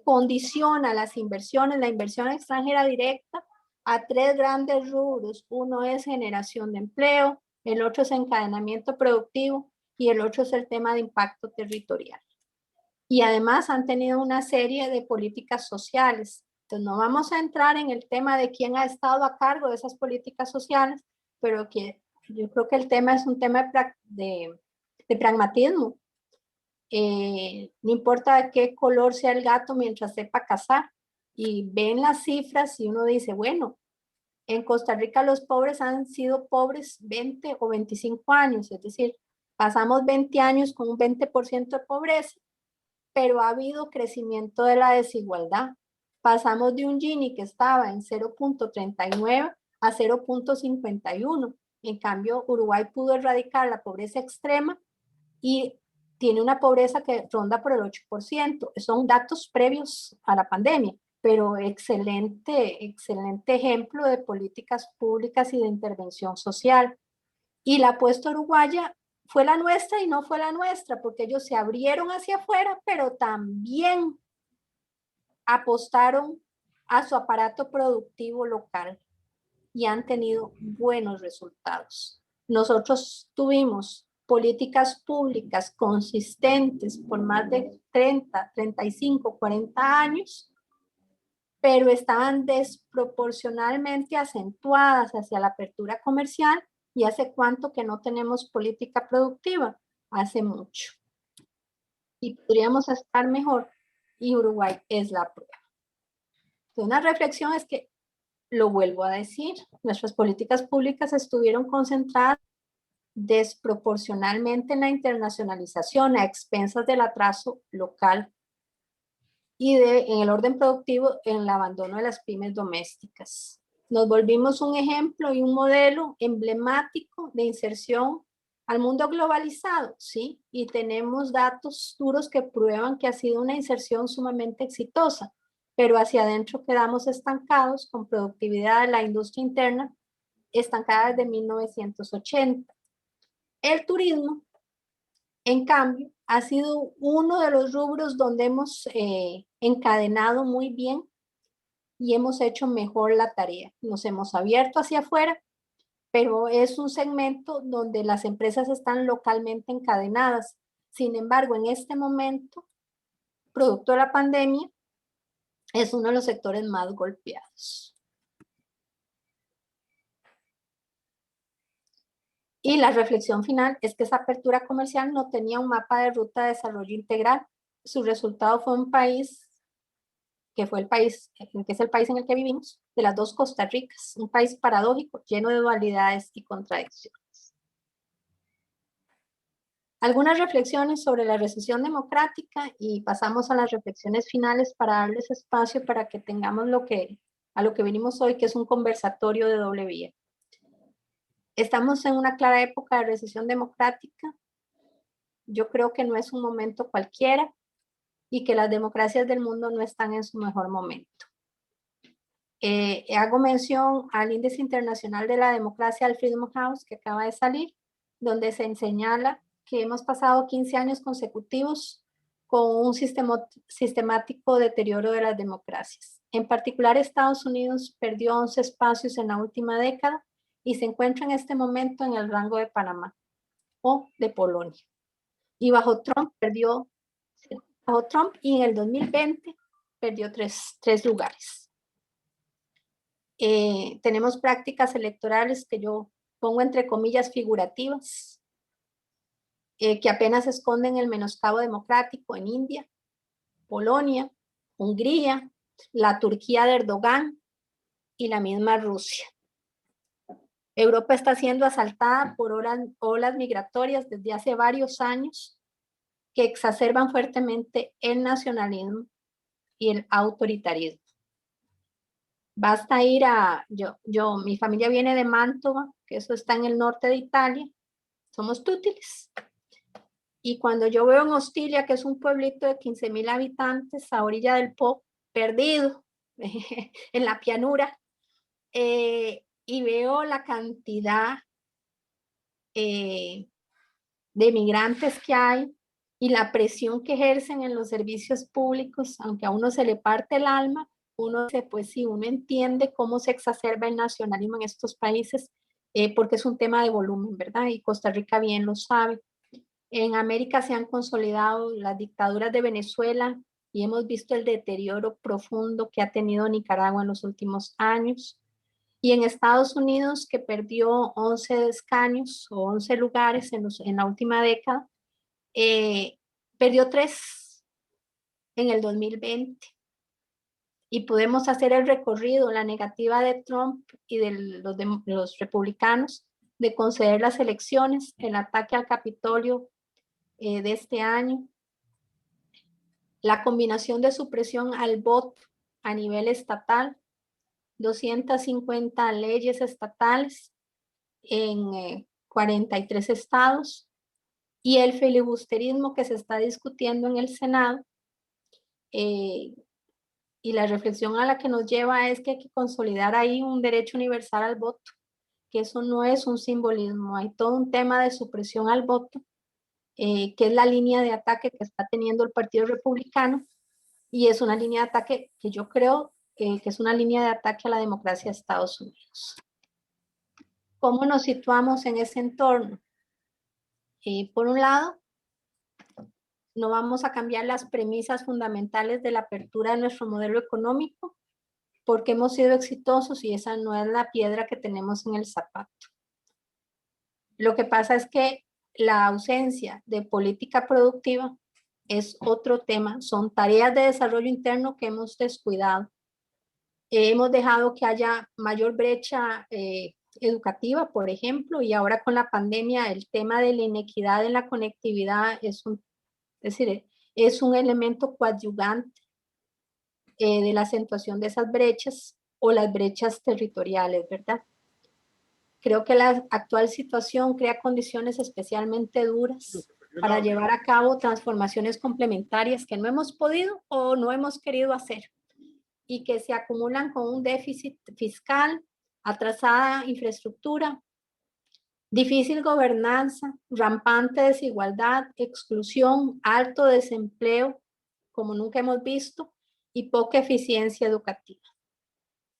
condiciona las inversiones, la inversión extranjera directa, a 3 grandes rubros. Uno es generación de empleo, el otro es encadenamiento productivo y el otro es el tema de impacto territorial. Y además han tenido una serie de políticas sociales. Entonces no vamos a entrar en el tema de quién ha estado a cargo de esas políticas sociales, pero que yo creo que el tema es un tema de pragmatismo. no importa de qué color sea el gato mientras sepa cazar. Y ven las cifras y uno dice, bueno, en Costa Rica los pobres han sido pobres 20 o 25 años, es decir, pasamos 20 años con un 20% de pobreza, pero ha habido crecimiento de la desigualdad. Pasamos de un Gini que estaba en 0.39 a 0.51. En cambio, Uruguay pudo erradicar la pobreza extrema y tiene una pobreza que ronda por el 8%. Son datos previos a la pandemia, pero excelente ejemplo de políticas públicas y de intervención social. Y la apuesta uruguaya fue la nuestra y no fue la nuestra, porque ellos se abrieron hacia afuera, pero también apostaron a su aparato productivo local y han tenido buenos resultados. Nosotros tuvimos políticas públicas consistentes por más de 30, 35, 40 años, pero estaban desproporcionalmente acentuadas hacia la apertura comercial. ¿Y hace cuánto que no tenemos política productiva? Hace mucho. Y podríamos estar mejor, y Uruguay es la prueba. Entonces, una reflexión es que, lo vuelvo a decir, nuestras políticas públicas estuvieron concentradas desproporcionalmente en la internacionalización a expensas del atraso local y en el orden productivo en el abandono de las pymes domésticas. Nos volvimos un ejemplo y un modelo emblemático de inserción al mundo globalizado, ¿sí? Y tenemos datos duros que prueban que ha sido una inserción sumamente exitosa, pero hacia adentro quedamos estancados con productividad de la industria interna estancada desde 1980. El turismo, en cambio, ha sido uno de los rubros donde hemos encadenado muy bien y hemos hecho mejor la tarea. Nos hemos abierto hacia afuera, pero es un segmento donde las empresas están localmente encadenadas. Sin embargo, en este momento, producto de la pandemia, es uno de los sectores más golpeados. Y la reflexión final es que esa apertura comercial no tenía un mapa de ruta de desarrollo integral. Su resultado fue un país que fue el país, que es el país en el que vivimos, de las dos Costa Ricas, un país paradójico, lleno de dualidades y contradicciones. Algunas reflexiones sobre la recesión democrática y pasamos a las reflexiones finales para darles espacio para que tengamos a lo que venimos hoy, que es un conversatorio de doble vía. Estamos en una clara época de recesión democrática. Yo creo que no es un momento cualquiera y que las democracias del mundo no están en su mejor momento. Hago mención al Índice Internacional de la Democracia del Freedom House que acaba de salir, donde se señala que hemos pasado 15 años consecutivos con un sistemático deterioro de las democracias. En particular, Estados Unidos perdió 11 espacios en la última década y se encuentra en este momento en el rango de Panamá o de Polonia. Y bajo Trump y en el 2020 perdió tres lugares. Tenemos prácticas electorales que yo pongo entre comillas figurativas, que apenas esconden el menoscabo democrático en India, Polonia, Hungría, la Turquía de Erdogan y la misma Rusia. Europa está siendo asaltada por olas migratorias desde hace varios años que exacerban fuertemente el nacionalismo y el autoritarismo. Basta ir mi familia viene de Mantova, que eso está en el norte de Italia, somos tútiles. Y cuando yo veo en Ostilia, que es un pueblito de 15,000 habitantes a orilla del Po, perdido en la llanura, y veo la cantidad de migrantes que hay y la presión que ejercen en los servicios públicos, aunque a uno se le parte el alma, uno dice, pues sí, uno entiende cómo se exacerba el nacionalismo en estos países, porque es un tema de volumen, ¿verdad? Y Costa Rica bien lo sabe. En América se han consolidado las dictaduras de Venezuela y hemos visto el deterioro profundo que ha tenido Nicaragua en los últimos años. Y en Estados Unidos, que perdió 11 escaños o 11 lugares en la última década, perdió 3 en el 2020. Y podemos hacer el recorrido, la negativa de Trump y de los republicanos de conceder las elecciones, el ataque al Capitolio de este año, la combinación de supresión al voto a nivel estatal, 250 leyes estatales en 43 estados, y el filibusterismo que se está discutiendo en el Senado. Y la reflexión a la que nos lleva es que hay que consolidar ahí un derecho universal al voto, que eso no es un simbolismo, hay todo un tema de supresión al voto, que es la línea de ataque que está teniendo el Partido Republicano, y es una línea de ataque que yo creo que es una línea de ataque a la democracia de Estados Unidos. ¿Cómo nos situamos en ese entorno? Por un lado, no vamos a cambiar las premisas fundamentales de la apertura de nuestro modelo económico, porque hemos sido exitosos y esa no es la piedra que tenemos en el zapato. Lo que pasa es que la ausencia de política productiva es otro tema, son tareas de desarrollo interno que hemos descuidado. Hemos dejado que haya mayor brecha educativa, por ejemplo, y ahora con la pandemia el tema de la inequidad en la conectividad es un elemento coadyuvante de la acentuación de esas brechas o las brechas territoriales, ¿verdad? Creo que la actual situación crea condiciones especialmente duras para llevar a cabo transformaciones complementarias que no hemos podido o no hemos querido hacer y que se acumulan con un déficit fiscal, atrasada infraestructura, difícil gobernanza, rampante desigualdad, exclusión, alto desempleo, como nunca hemos visto, y poca eficiencia educativa.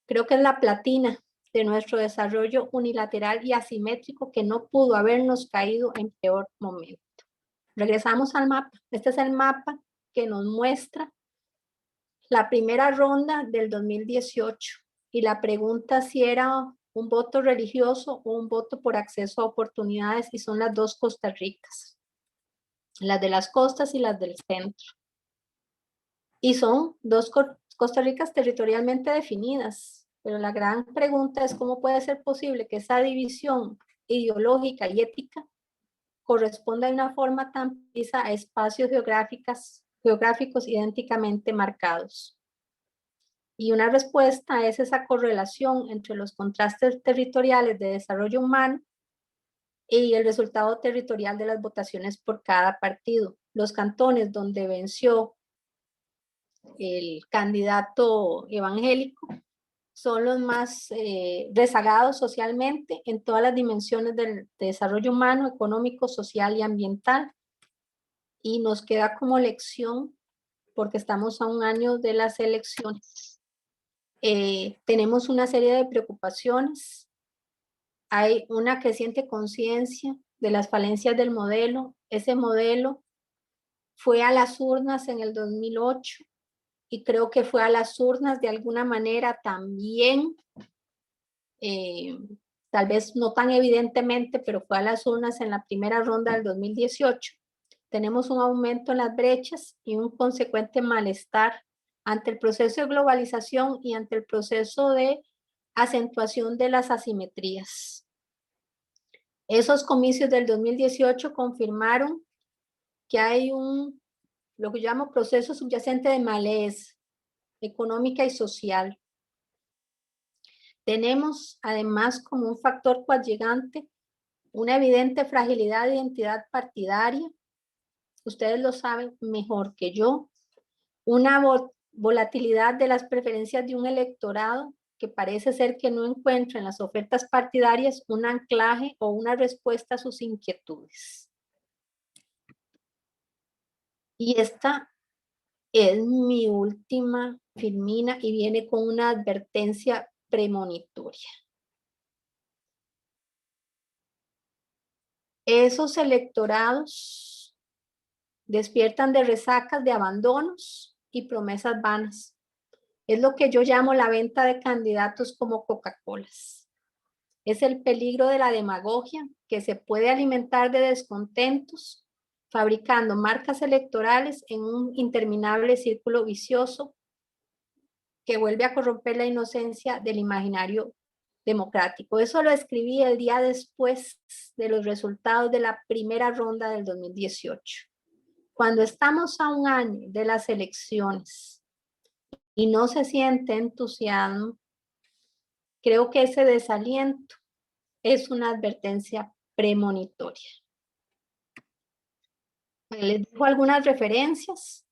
Creo que es la platina de nuestro desarrollo unilateral y asimétrico que no pudo habernos caído en peor momento. Regresamos al mapa. Este es el mapa que nos muestra la primera ronda del 2018 y la pregunta si era un voto religioso o un voto por acceso a oportunidades, y son las dos Costa Ricas, las de las costas y las del centro. Y son dos Costa Ricas territorialmente definidas, pero la gran pregunta es cómo puede ser posible que esa división ideológica y ética corresponda de una forma tan precisa a espacios geográficos idénticamente marcados. Y una respuesta es esa correlación entre los contrastes territoriales de desarrollo humano y el resultado territorial de las votaciones por cada partido. Los cantones donde venció el candidato evangélico son los más rezagados socialmente en todas las dimensiones del desarrollo humano, económico, social y ambiental. Y nos queda como lección, porque estamos a un año de las elecciones, tenemos una serie de preocupaciones, hay una creciente conciencia de las falencias del modelo. Ese modelo fue a las urnas en el 2008 y creo que fue a las urnas de alguna manera también, tal vez no tan evidentemente, pero fue a las urnas en la primera ronda del 2018. Tenemos un aumento en las brechas y un consecuente malestar ante el proceso de globalización y ante el proceso de acentuación de las asimetrías. Esos comicios del 2018 confirmaron que hay lo que yo llamo proceso subyacente de malaise económica y social. Tenemos además como un factor coadyuvante una evidente fragilidad de identidad partidaria. Ustedes lo saben mejor que yo. Una volatilidad de las preferencias de un electorado que parece ser que no encuentra en las ofertas partidarias un anclaje o una respuesta a sus inquietudes. Y esta es mi última filmina y viene con una advertencia premonitoria. Esos electorados despiertan de resacas de abandonos y promesas vanas. Es lo que yo llamo la venta de candidatos como Coca-Colas. Es el peligro de la demagogia que se puede alimentar de descontentos fabricando marcas electorales en un interminable círculo vicioso que vuelve a corromper la inocencia del imaginario democrático. Eso lo escribí el día después de los resultados de la primera ronda del 2018. Cuando estamos a un año de las elecciones y no se siente entusiasmo, creo que ese desaliento es una advertencia premonitoria. Les dejo algunas referencias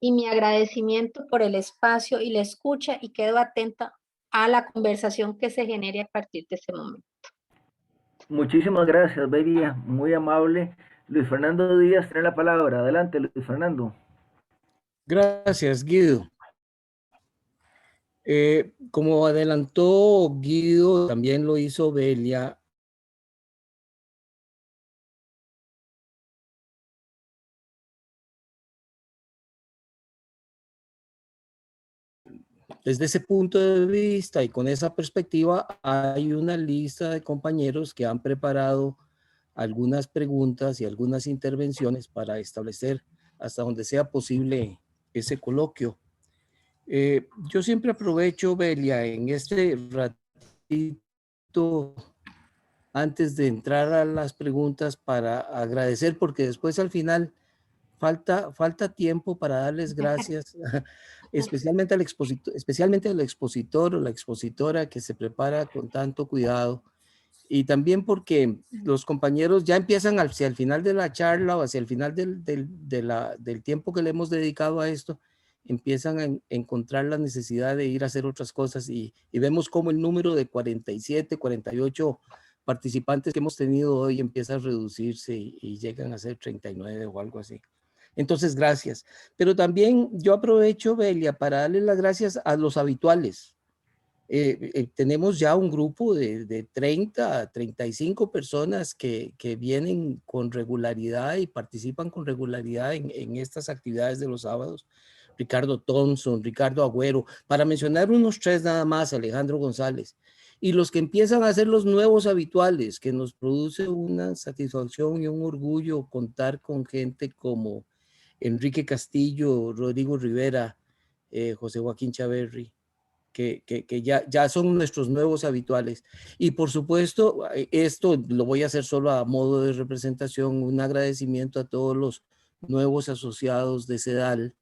y mi agradecimiento por el espacio y la escucha, y quedo atenta a la conversación que se genere a partir de ese momento. Muchísimas gracias, Belia, muy amable. Luis Fernando Díaz tiene la palabra. Adelante, Luis Fernando. Gracias, Guido. Como adelantó Guido, también lo hizo Belia. Desde ese punto de vista y con esa perspectiva, hay una lista de compañeros que han preparado algunas preguntas y algunas intervenciones para establecer hasta donde sea posible ese coloquio. Yo siempre aprovecho, Belia, en este ratito antes de entrar a las preguntas para agradecer, porque después al final falta tiempo para darles gracias, especialmente al expositor o la expositora que se prepara con tanto cuidado, y también porque los compañeros ya empiezan hacia el final de la charla o hacia el final del tiempo que le hemos dedicado a esto, empiezan a encontrar la necesidad de ir a hacer otras cosas, y vemos cómo el número de 47, 48 participantes que hemos tenido hoy empieza a reducirse y llegan a ser 39 o algo así. Entonces, gracias. Pero también yo aprovecho, Belia, para darle las gracias a los habituales. Tenemos ya un grupo de 30 a 35 personas que vienen con regularidad y participan con regularidad en estas actividades de los sábados. Ricardo Thompson, Ricardo Agüero, para mencionar unos 3 nada más, Alejandro González. Y los que empiezan a ser los nuevos habituales, que nos produce una satisfacción y un orgullo contar con gente como Enrique Castillo, Rodrigo Rivera, José Joaquín Chaverri, que ya son nuestros nuevos habituales. Y por supuesto, esto lo voy a hacer solo a modo de representación, un agradecimiento a todos los nuevos asociados de CEDAL.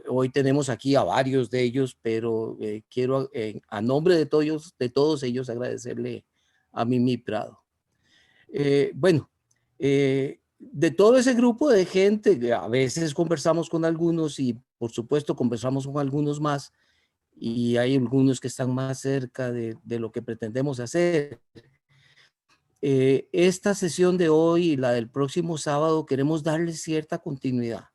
Hoy tenemos aquí a varios de ellos, pero quiero a nombre de todos ellos agradecerle a Mimi Prado. Bueno, de todo ese grupo de gente, a veces conversamos con algunos y por supuesto conversamos con algunos más, y hay algunos que están más cerca de lo que pretendemos hacer. Esta sesión de hoy y la del próximo sábado queremos darles cierta continuidad.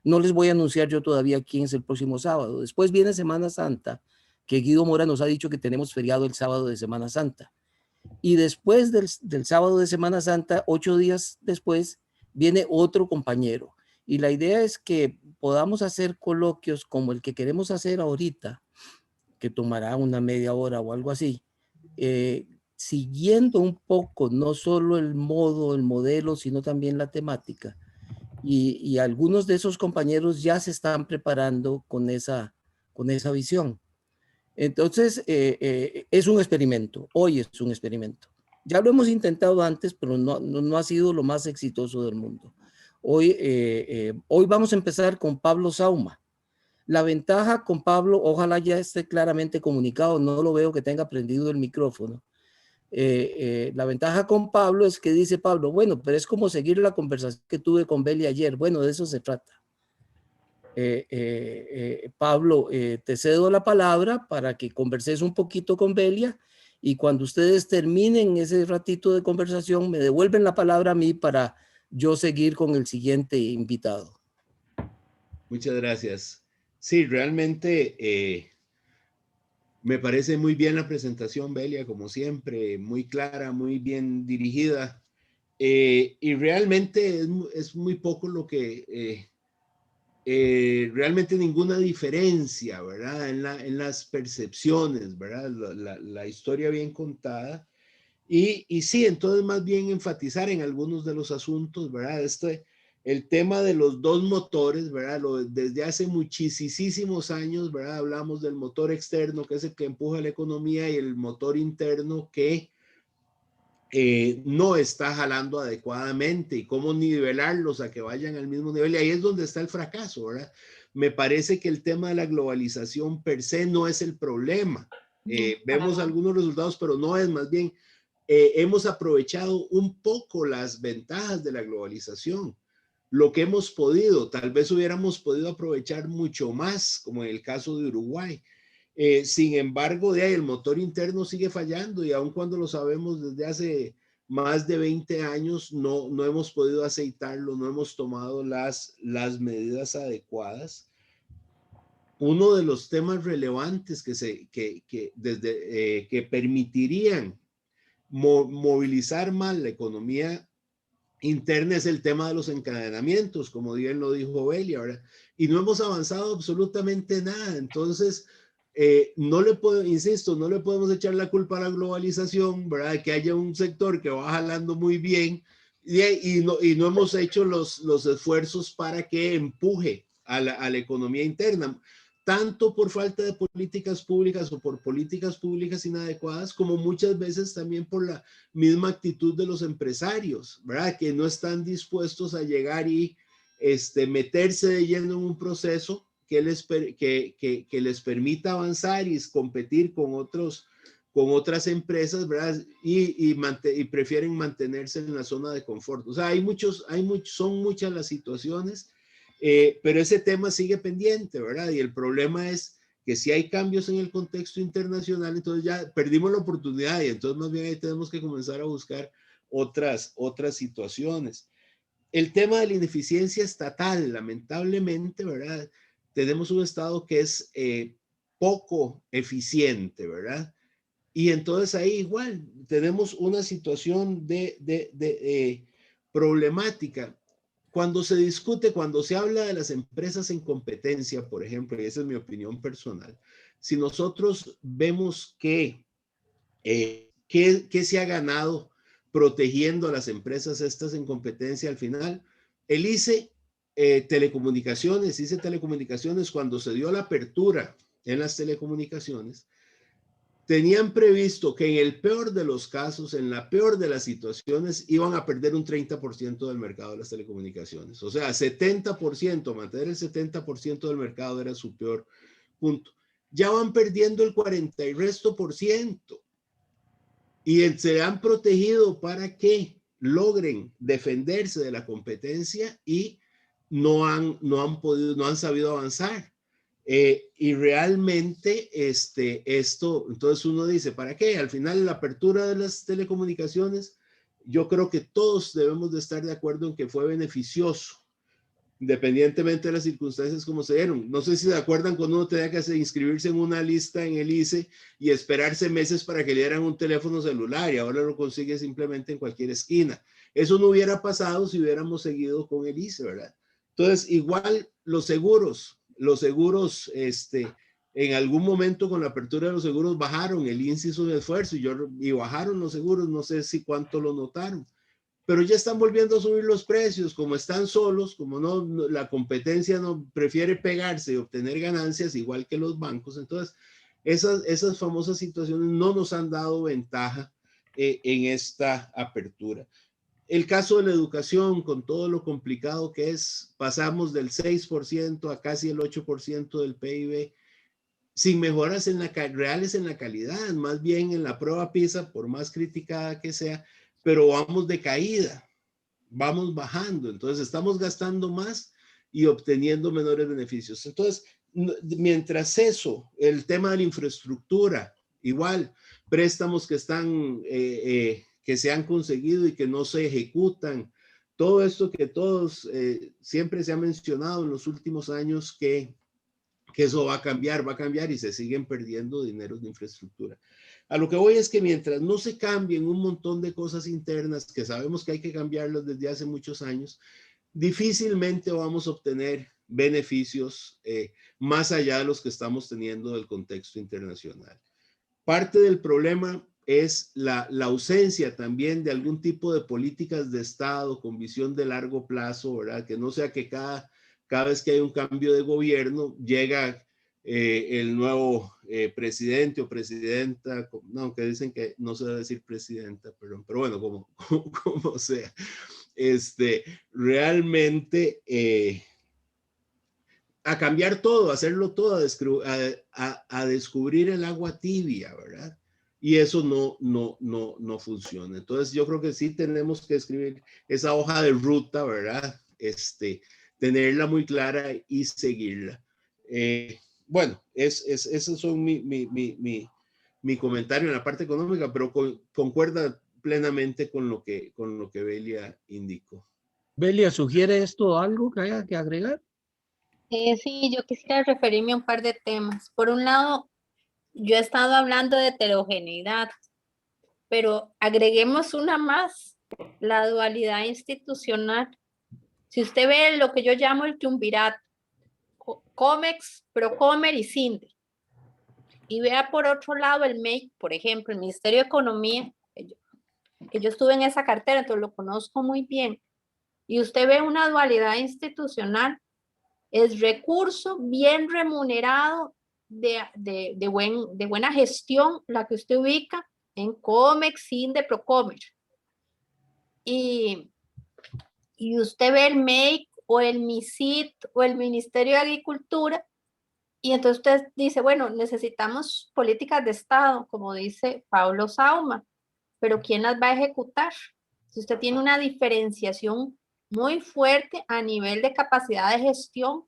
No les voy a anunciar yo todavía quién es el próximo sábado. Después viene Semana Santa, que Guido Mora nos ha dicho que tenemos feriado el sábado de Semana Santa. Y después del sábado de Semana Santa, 8 días después, viene otro compañero. Y la idea es que podamos hacer coloquios como el que queremos hacer ahorita, que tomará una media hora o algo así, siguiendo un poco no solo el modo, el modelo, sino también la temática. Y algunos de esos compañeros ya se están preparando con esa visión. Entonces, es un experimento, hoy es un experimento. Ya lo hemos intentado antes, pero no ha sido lo más exitoso del mundo. Hoy vamos a empezar con Pablo Sauma. La ventaja con Pablo, ojalá ya esté claramente comunicado, no lo veo que tenga prendido el micrófono. La ventaja con Pablo es que dice Pablo, bueno, pero es como seguir la conversación que tuve con Belia ayer. Bueno, de eso se trata. Pablo, te cedo la palabra para que converses un poquito con Belia, y cuando ustedes terminen ese ratito de conversación me devuelven la palabra a mí para yo seguir con el siguiente invitado. Muchas gracias. Sí, realmente me parece muy bien la presentación, Belia, como siempre, muy clara, muy bien dirigida, y realmente es muy poco lo que... realmente ninguna diferencia, ¿verdad? En las percepciones, ¿verdad? La historia bien contada. Y sí, entonces más bien enfatizar en algunos de los asuntos, ¿verdad? El tema de los dos motores, ¿verdad? Desde hace muchísimos años, ¿verdad? Hablamos del motor externo, que es el que empuja la economía, y el motor interno que no está jalando adecuadamente, y cómo nivelarlos a que vayan al mismo nivel. Y ahí es donde está el fracaso, ¿verdad? Me parece que el tema de la globalización per se no es el problema. Vemos algunos resultados, pero no es, más bien, hemos aprovechado un poco las ventajas de la globalización. Lo que hemos podido, tal vez hubiéramos podido aprovechar mucho más, como en el caso de Uruguay. Sin embargo, de ahí el motor interno sigue fallando, y aun cuando lo sabemos desde hace más de 20 años, no hemos podido aceitarlo, no hemos tomado las medidas adecuadas. Uno de los temas relevantes que permitirían movilizar más la economía interna es el tema de los encadenamientos, como bien lo dijo Belia, ¿verdad? Y no hemos avanzado absolutamente nada. Entonces, insisto, no le podemos echar la culpa a la globalización, ¿verdad? Que haya un sector que va jalando muy bien, y no hemos hecho los esfuerzos para que empuje a la economía interna, tanto por falta de políticas públicas o por políticas públicas inadecuadas, como muchas veces también por la misma actitud de los empresarios, ¿verdad? Que no están dispuestos a llegar y meterse de lleno en un proceso que les permita avanzar y competir con otras empresas, ¿verdad? Y prefieren mantenerse en la zona de confort. O sea, son muchas las situaciones, pero ese tema sigue pendiente, ¿verdad? Y el problema es que si hay cambios en el contexto internacional, entonces ya perdimos la oportunidad, y entonces más bien ahí tenemos que comenzar a buscar otras situaciones. El tema de la ineficiencia estatal, lamentablemente, ¿verdad? Tenemos un Estado que es poco eficiente, ¿verdad? Y entonces ahí igual tenemos una situación de problemática. Cuando se habla de las empresas en competencia, por ejemplo, y esa es mi opinión personal, si nosotros vemos que se ha ganado protegiendo a las empresas estas en competencia, al final, el ICE Telecomunicaciones, cuando se dio la apertura en las telecomunicaciones, tenían previsto que en el peor de los casos, en la peor de las situaciones, iban a perder un 30% del mercado de las telecomunicaciones. O sea, 70%, mantener el 70% del mercado era su peor punto. Ya van perdiendo el 40 y resto por ciento. Y se han protegido para que logren defenderse de la competencia, y no han sabido avanzar. Y realmente esto, entonces uno dice, ¿para qué? Al final, la apertura de las telecomunicaciones, yo creo que todos debemos de estar de acuerdo en que fue beneficioso, independientemente de las circunstancias como se dieron. No sé si se acuerdan cuando uno tenía que inscribirse en una lista en el ICE y esperarse meses para que le dieran un teléfono celular, y ahora lo consigue simplemente en cualquier esquina. Eso no hubiera pasado si hubiéramos seguido con el ICE, ¿verdad? Entonces, igual los seguros, en algún momento con la apertura de los seguros bajaron, el INSS hizo un esfuerzo y bajaron los seguros, no sé si cuánto lo notaron, pero ya están volviendo a subir los precios, como están solos, como la competencia no prefiere pegarse y obtener ganancias igual que los bancos. Entonces, esas famosas situaciones no nos han dado ventaja en esta apertura. El caso de la educación, con todo lo complicado que es, pasamos del 6% a casi el 8% del PIB, sin mejoras reales en la calidad, más bien en la prueba PISA, por más criticada que sea, pero vamos de caída, vamos bajando, entonces estamos gastando más y obteniendo menores beneficios. Entonces, mientras eso, el tema de la infraestructura, igual, préstamos que que se han conseguido y que no se ejecutan, todo esto que todos siempre se ha mencionado en los últimos años, que eso va a cambiar y se siguen perdiendo dineros de infraestructura. A lo que voy es que mientras no se cambien un montón de cosas internas que sabemos que hay que cambiarlas desde hace muchos años, difícilmente vamos a obtener beneficios más allá de los que estamos teniendo del contexto internacional. Parte del problema es la ausencia también de algún tipo de políticas de Estado con visión de largo plazo, ¿verdad? Que no sea que cada vez que hay un cambio de gobierno llega el nuevo presidente o presidenta, no, aunque dicen que no se debe decir presidenta, pero bueno, como sea. Realmente a cambiar todo, a hacerlo todo, a descubrir el agua tibia, ¿verdad? Y eso no funciona. Entonces yo creo que sí tenemos que escribir esa hoja de ruta, ¿verdad? Tenerla muy clara y seguirla. Bueno, esos son mi comentario en la parte económica, pero concuerda plenamente con lo que Belia indicó. Belia, ¿sugiere esto algo que haya que agregar? Sí, yo quisiera referirme a un par de temas. Por un lado, yo he estado hablando de heterogeneidad, pero agreguemos una más, la dualidad institucional. Si usted ve lo que yo llamo el triunvirato, COMEX, Procomer y CINDE, y vea por otro lado el MEIC, por ejemplo, el Ministerio de Economía, que yo estuve en esa cartera, entonces lo conozco muy bien, y usted ve una dualidad institucional, es recurso bien remunerado de buena gestión la que usted ubica en COMEX, CINDE, Procomer. Y usted ve el MEIC o el MISIT o el Ministerio de Agricultura, y entonces usted dice, bueno, necesitamos políticas de Estado, como dice Pablo Sauma, pero ¿quién las va a ejecutar? Si usted tiene una diferenciación muy fuerte a nivel de capacidad de gestión,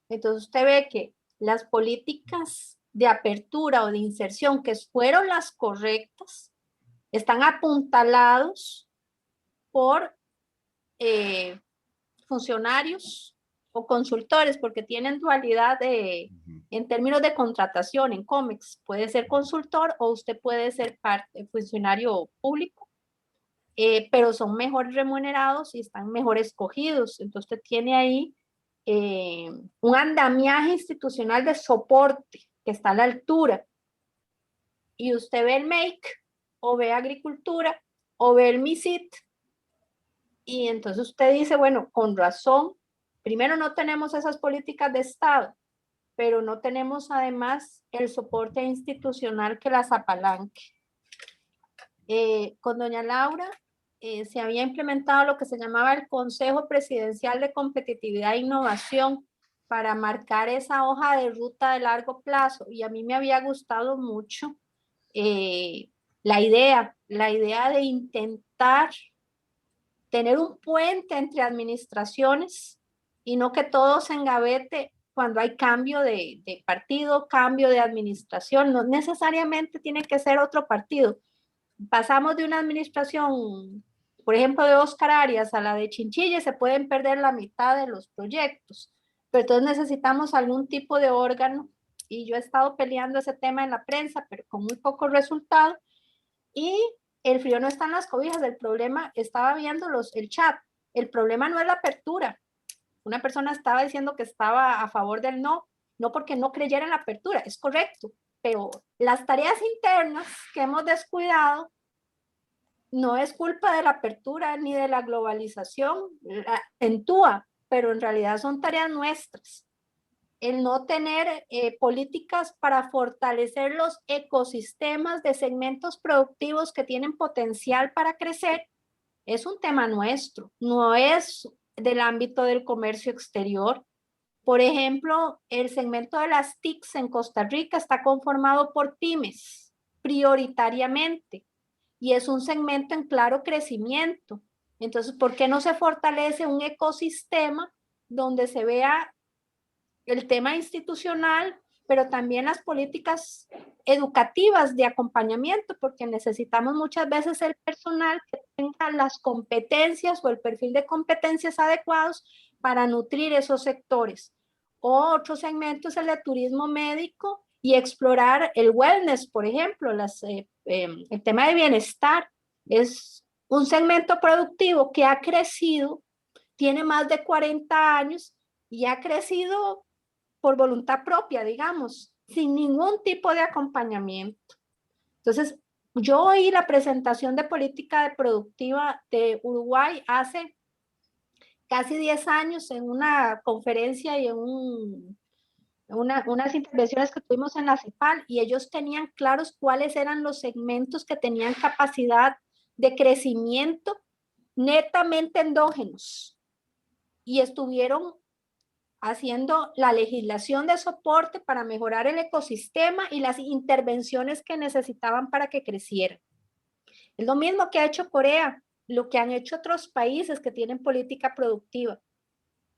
entonces usted ve que las políticas de apertura o de inserción que fueron las correctas están apuntalados por funcionarios o consultores, porque tienen dualidad en términos de contratación. En COMEX puede ser consultor o usted puede ser funcionario público, pero son mejor remunerados y están mejor escogidos. Entonces usted tiene ahí un andamiaje institucional de soporte que está a la altura. Y usted ve el MEIC o ve Agricultura o ve el MISIT, y entonces usted dice, bueno, con razón, primero no tenemos esas políticas de Estado, pero no tenemos además el soporte institucional que las apalanque. Con doña Laura se había implementado lo que se llamaba el Consejo Presidencial de Competitividad e Innovación para marcar esa hoja de ruta de largo plazo, y a mí me había gustado mucho la idea de intentar tener un puente entre administraciones y no que todo se engavete cuando hay cambio de partido, cambio de administración. No necesariamente tiene que ser otro partido. Pasamos de una administración, por ejemplo, de Oscar Arias a la de Chinchilla, se pueden perder la mitad de los proyectos, pero entonces necesitamos algún tipo de órgano, y yo he estado peleando ese tema en la prensa, pero con muy poco resultado, y el frío no está en las cobijas. El problema, estaba viendo el chat, el problema no es la apertura. Una persona estaba diciendo que estaba a favor del no porque no creyera en la apertura, es correcto, pero las tareas internas que hemos descuidado no es culpa de la apertura ni de la globalización, la acentúa, pero en realidad son tareas nuestras. El no tener políticas para fortalecer los ecosistemas de segmentos productivos que tienen potencial para crecer es un tema nuestro, no es del ámbito del comercio exterior. Por ejemplo, el segmento de las TICs en Costa Rica está conformado por pymes prioritariamente, y es un segmento en claro crecimiento. Entonces, ¿por qué no se fortalece un ecosistema donde se vea el tema institucional, pero también las políticas educativas de acompañamiento? Porque necesitamos muchas veces el personal que tenga las competencias o el perfil de competencias adecuados para nutrir esos sectores. Otro segmento es el de turismo médico y explorar el wellness, por ejemplo, el tema de bienestar. Es un segmento productivo que ha crecido, tiene más de 40 años y ha crecido por voluntad propia, digamos, sin ningún tipo de acompañamiento. Entonces, Yo oí la presentación de política productiva de Uruguay hace casi 10 años en una conferencia y en unas intervenciones que tuvimos en la CEPAL, y ellos tenían claros cuáles eran los segmentos que tenían capacidad de crecimiento netamente endógenos, y estuvieron haciendo la legislación de soporte para mejorar el ecosistema y las intervenciones que necesitaban para que crecieran. Es lo mismo que ha hecho Corea, lo que han hecho otros países que tienen política productiva,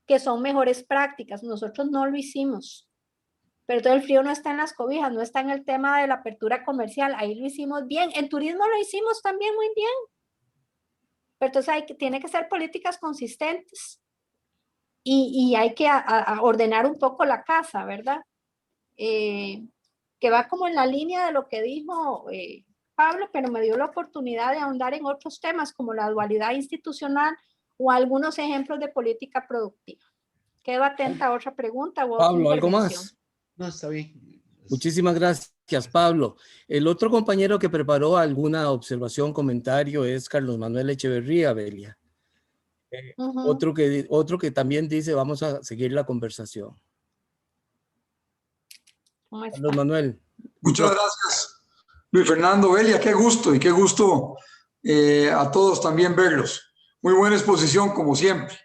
que son mejores prácticas. Nosotros no lo hicimos. Pero todo el frío no está en las cobijas, no está en el tema de la apertura comercial. Ahí lo hicimos bien. En turismo lo hicimos también muy bien. Pero entonces tiene que ser políticas consistentes y hay que ordenar un poco la casa, ¿verdad? Que va como en la línea de lo que dijo Pablo, pero me dio la oportunidad de ahondar en otros temas como la dualidad institucional o algunos ejemplos de política productiva. Quedo atenta a otra pregunta o otra Pablo, ¿algo intervención. más? No, está bien. Muchísimas gracias, Pablo. El otro compañero que preparó alguna observación, comentario es Carlos Manuel Echeverría, Belia. Otro que también dice, vamos a seguir la conversación. Carlos Manuel. Muchas gracias, Luis Fernando, Belia, qué gusto y qué gusto a todos también verlos. Muy buena exposición, como siempre.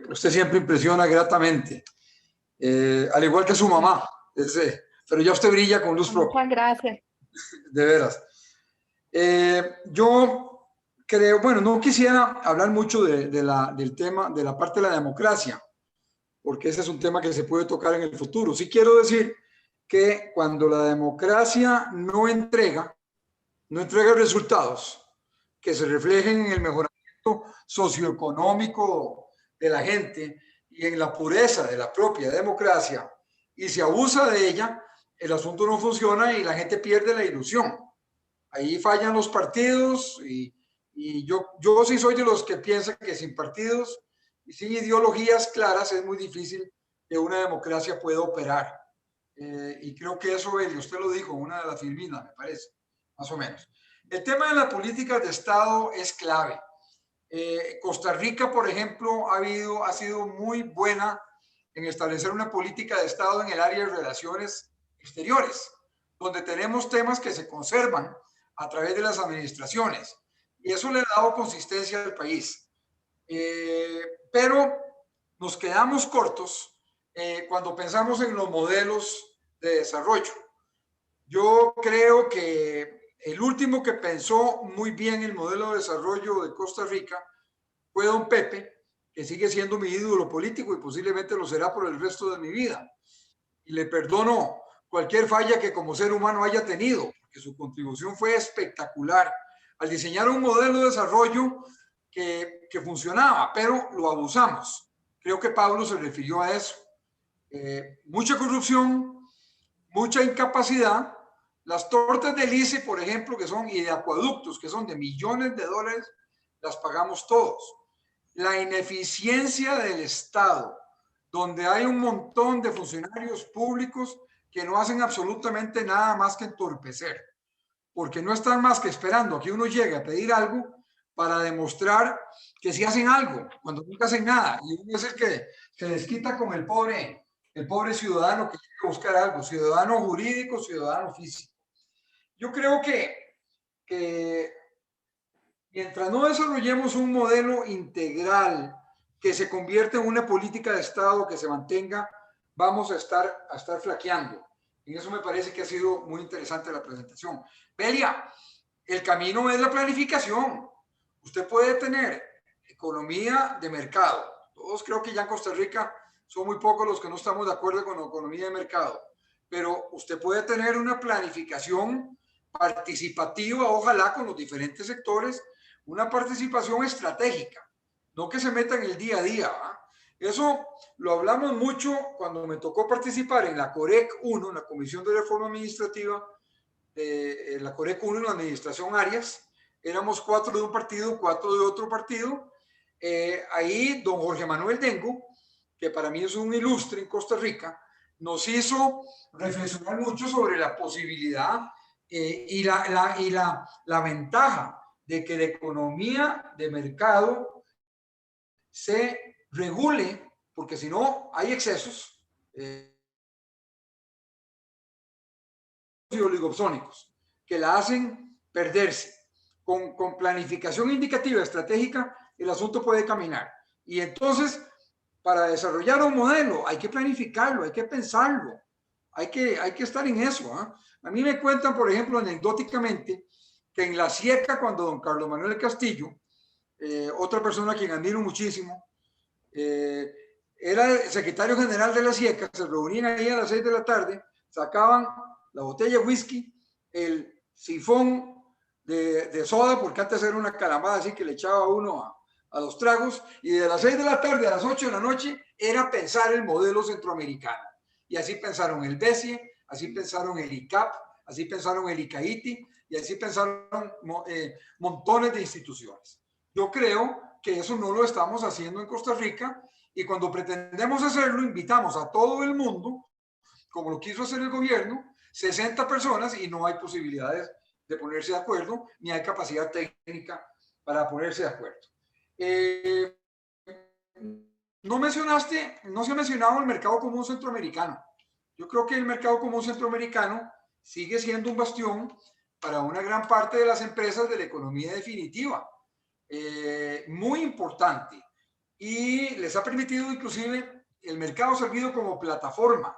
Usted siempre impresiona gratamente, al igual que su mamá, pero ya usted brilla con luz propia. Muchas gracias. De veras. Yo creo, bueno, no quisiera hablar mucho del tema, de la parte de la democracia, porque ese es un tema que se puede tocar en el futuro. Sí quiero decir que cuando la democracia no entrega resultados que se reflejen en el mejoramiento socioeconómico de la gente y en la pureza de la propia democracia, y se abusa de ella, el asunto no funciona y la gente pierde la ilusión. Ahí fallan los partidos y yo sí soy de los que piensan que sin partidos y sin ideologías claras es muy difícil que una democracia pueda operar. Y creo que eso, usted lo dijo, una de las filminas, me parece, más o menos. El tema de las políticas de Estado es clave. Costa Rica, por ejemplo, ha sido muy buena en establecer una política de Estado en el área de relaciones exteriores, donde tenemos temas que se conservan a través de las administraciones. Y eso le ha dado consistencia al país. Pero nos quedamos cortos cuando pensamos en los modelos de desarrollo. Yo creo que el último que pensó muy bien el modelo de desarrollo de Costa Rica fue don Pepe, que sigue siendo mi ídolo político y posiblemente lo será por el resto de mi vida. Y le perdono cualquier falla que como ser humano haya tenido, porque su contribución fue espectacular al diseñar un modelo de desarrollo que funcionaba, pero lo abusamos. Creo que Pablo se refirió a eso. Mucha corrupción, mucha incapacidad. Las tortas del ICE, por ejemplo, que son, y de acueductos, que son de millones de dólares, las pagamos todos. La ineficiencia del Estado, donde hay un montón de funcionarios públicos que no hacen absolutamente nada más que entorpecer, porque no están más que esperando a que uno llegue a pedir algo para demostrar que sí hacen algo, cuando nunca hacen nada. Y uno es el que se desquita con el pobre ciudadano que quiere buscar algo, ciudadano jurídico, ciudadano físico. Yo creo que mientras no desarrollemos un modelo integral que se convierta en una política de Estado que se mantenga, vamos a estar flaqueando. En eso me parece que ha sido muy interesante la presentación. Belia, el camino es la planificación. Usted puede tener economía de mercado. Todos creo que ya en Costa Rica son muy pocos los que no estamos de acuerdo con la economía de mercado. Pero usted puede tener una planificación participativa, ojalá con los diferentes sectores, una participación estratégica, no que se meta en el día a día, ¿va? Eso lo hablamos mucho cuando me tocó participar en la COREC 1, la Comisión de Reforma Administrativa, la COREC 1 en la Administración Arias. Éramos 4 de un partido, 4 de otro partido. Ahí don Jorge Manuel Dengo, que para mí es un ilustre en Costa Rica, nos hizo reflexionar mucho sobre la posibilidad la ventaja de que la economía de mercado se regule, porque si no hay excesos y oligopsónicos que la hacen perderse. Con planificación indicativa estratégica, el asunto puede caminar. Y entonces, para desarrollar un modelo, hay que planificarlo, hay que pensarlo, hay que estar en eso. A mí me cuentan, por ejemplo, anecdóticamente, que en la SIECA, cuando don Carlos Manuel Castillo, otra persona a quien admiro muchísimo, era el secretario general de la SIECA, se reunían ahí a las 6 de la tarde, sacaban la botella de whisky, el sifón de soda, porque antes era una calambada así que le echaba uno a los tragos, y de las 6 de la tarde a las 8 de la noche era pensar el modelo centroamericano. Y así pensaron el BESIE, así pensaron el ICAP, así pensaron el ICAITI, y así pensaron montones de instituciones. Yo creo que eso no lo estamos haciendo en Costa Rica, y cuando pretendemos hacerlo, invitamos a todo el mundo, como lo quiso hacer el gobierno, 60 personas, y no hay posibilidades de ponerse de acuerdo, ni hay capacidad técnica para ponerse de acuerdo. No se ha mencionado el mercado común centroamericano. Yo creo que el mercado común centroamericano sigue siendo un bastión para una gran parte de las empresas de la economía definitiva. Muy importante. Y les ha permitido inclusive, el mercado ha servido como plataforma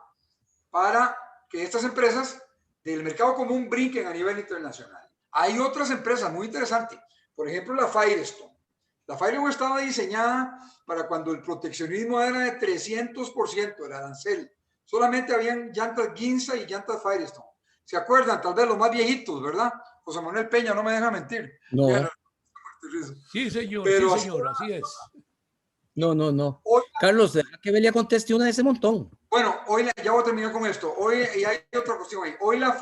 para que estas empresas del mercado común brinquen a nivel internacional. Hay otras empresas muy interesantes, por ejemplo la Firestone. La Firestone estaba diseñada para cuando el proteccionismo era de 300%, el arancel. Solamente habían llantas Ginza y llantas Firestone. ¿Se acuerdan? Tal vez los más viejitos, ¿verdad? José Manuel Peña no me deja mentir. No. Bueno, Sí, señor, pero sí, señor, así es. No. Hoy, Carlos, deja que Belia conteste una de ese montón. bueno, hoy ya voy a terminar con esto. Hoy y hay otra cuestión ahí. Hoy la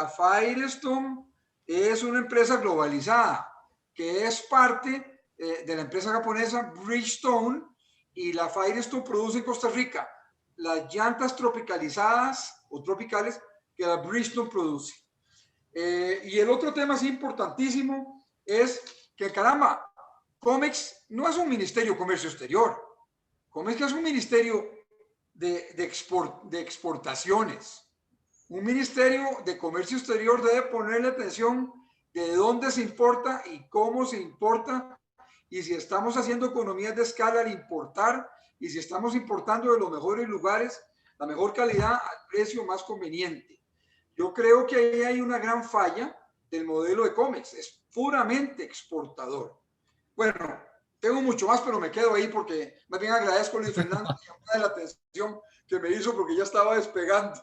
Firestone es una empresa globalizada que es parte de la empresa japonesa Bridgestone, y la Firestone produce en Costa Rica las llantas tropicalizadas o tropicales que la Bridgestone produce. Y el otro tema así importantísimo es que, caramba, COMEX no es un ministerio de comercio exterior. COMEX es un ministerio de exportaciones. Un ministerio de comercio exterior debe ponerle atención de dónde se importa y cómo se importa, y si estamos haciendo economías de escala al importar, y si estamos importando de los mejores lugares, la mejor calidad al precio más conveniente. Yo creo que ahí hay una gran falla del modelo de COMEX, es puramente exportador. Bueno, tengo mucho más, pero me quedo ahí porque más bien agradezco a Luis Fernando de la atención que me hizo, porque ya estaba despegando.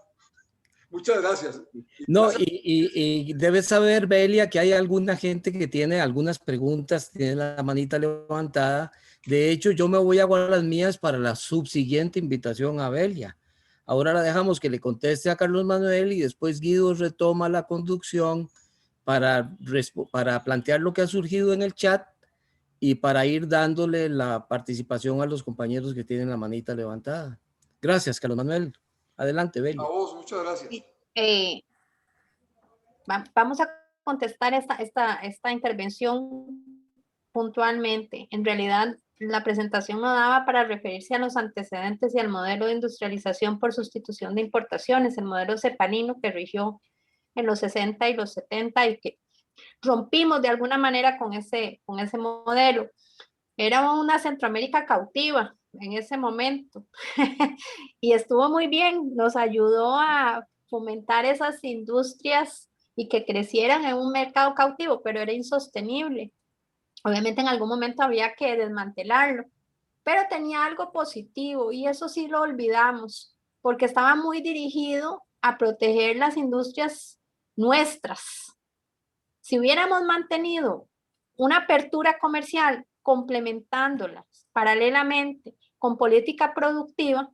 Muchas gracias. No, y debes saber, Belia, que hay alguna gente que tiene algunas preguntas, tiene la manita levantada. De hecho, yo me voy a guardar las mías para la subsiguiente invitación a Belia. Ahora la dejamos que le conteste a Carlos Manuel, y después Guido retoma la conducción para plantear lo que ha surgido en el chat y para ir dándole la participación a los compañeros que tienen la manita levantada. Gracias, Carlos Manuel. Adelante, Belia. A vos, muchas gracias. Vamos a contestar esta intervención puntualmente. En realidad, la presentación no daba para referirse a los antecedentes y al modelo de industrialización por sustitución de importaciones, el modelo cepalino que rigió en los 60 y los 70 y que rompimos de alguna manera con ese modelo. Era una Centroamérica cautiva en ese momento y estuvo muy bien, nos ayudó a fomentar esas industrias y que crecieran en un mercado cautivo, pero era insostenible. Obviamente en algún momento había que desmantelarlo, pero tenía algo positivo, y eso sí lo olvidamos, porque estaba muy dirigido a proteger las industrias nuestras. Si hubiéramos mantenido una apertura comercial complementándolas paralelamente con política productiva,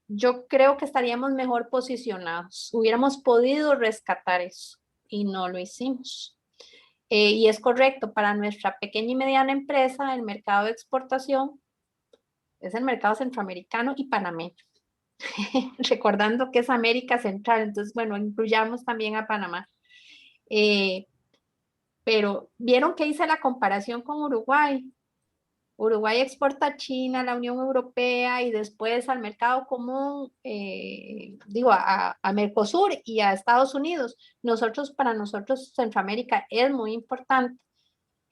yo creo que estaríamos mejor posicionados. Hubiéramos podido rescatar eso y no lo hicimos. Y es correcto, para nuestra pequeña y mediana empresa, el mercado de exportación es el mercado centroamericano y panameño. recordando que es América Central, entonces, bueno, incluyamos también a Panamá. Pero vieron que hice la comparación con Uruguay. Uruguay exporta a China, a la Unión Europea y después al mercado común, digo, a Mercosur y a Estados Unidos. Para nosotros, Centroamérica es muy importante,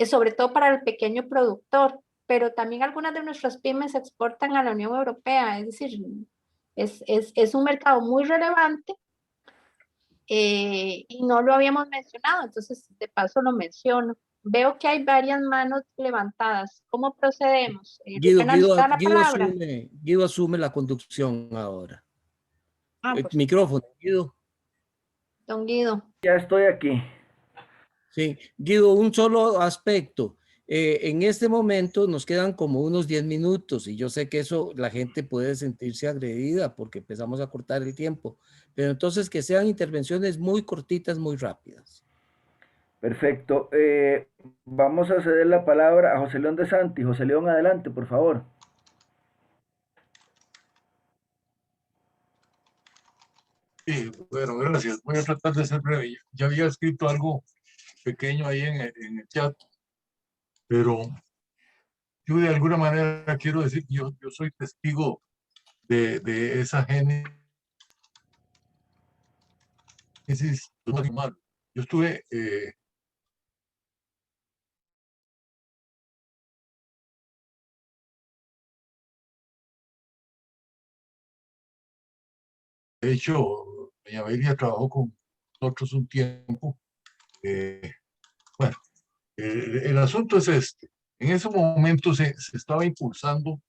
sobre todo para el pequeño productor, pero también algunas de nuestras pymes exportan a la Unión Europea, es decir, es un mercado muy relevante y no lo habíamos mencionado, entonces de paso lo menciono. Veo que hay varias manos levantadas. ¿Cómo procedemos? Fernando, ¿te da la palabra? Guido asume la conducción ahora. Pues, micrófono, Guido. Don Guido. Ya estoy aquí. Sí, Guido, un solo aspecto. En este momento nos quedan como unos 10 minutos y yo sé que eso la gente puede sentirse agredida porque empezamos a cortar el tiempo, pero entonces que sean intervenciones muy cortitas, muy rápidas. Perfecto. Vamos a ceder la palabra a José León de Santi. José León, adelante, por favor. Sí, bueno, gracias. Voy a tratar de ser breve. Ya había escrito algo pequeño ahí en el chat, pero yo de alguna manera quiero decir que yo soy testigo de esa génesis. Yo estuve de hecho, doña Belia trabajó con nosotros un tiempo. Bueno, el asunto es este. En ese momento se estaba impulsando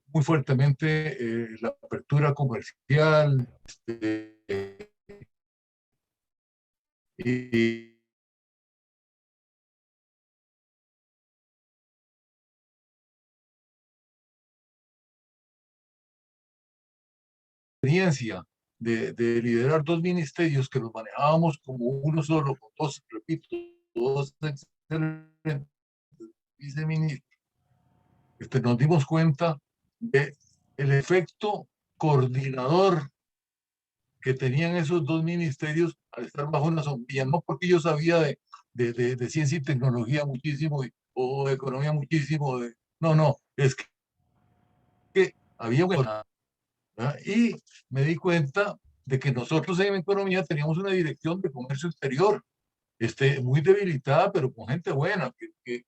muy fuertemente la apertura comercial y experiencia de liderar dos ministerios que los manejábamos como uno solo, con dos, repito, dos excelentes viceministros. Nos dimos cuenta de el efecto coordinador que tenían esos dos ministerios al estar bajo una sombrilla, no porque yo sabía de ciencia y tecnología muchísimo o de economía muchísimo, no, es que había una, y me di cuenta de que nosotros en economía teníamos una dirección de comercio exterior, muy debilitada, pero con gente buena, que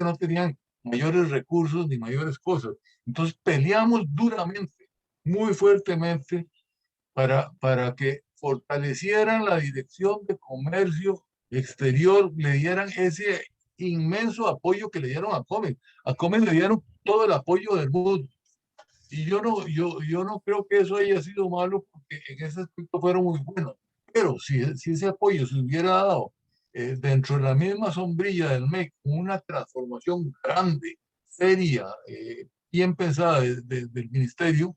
no tenían mayores recursos ni mayores cosas. Entonces peleamos duramente, muy fuertemente, para que fortalecieran la dirección de comercio exterior, le dieran ese inmenso apoyo que le dieron a Comex. A Comex le dieron todo el apoyo del mundo. Y yo no creo que eso haya sido malo, porque en ese aspecto fueron muy buenos. Pero si ese apoyo se hubiera dado dentro de la misma sombrilla del MEC, una transformación grande, seria, bien pensada del ministerio,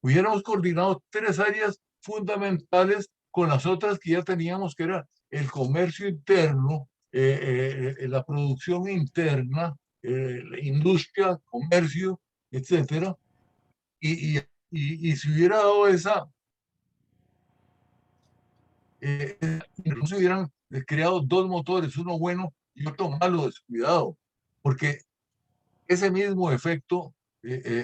hubiéramos coordinado tres áreas fundamentales con las otras que ya teníamos, que era el comercio interno, la producción interna, la industria, comercio, etcétera. Y si hubiera dado esa, no se hubieran creado dos motores, uno bueno y otro malo, descuidado, porque ese mismo efecto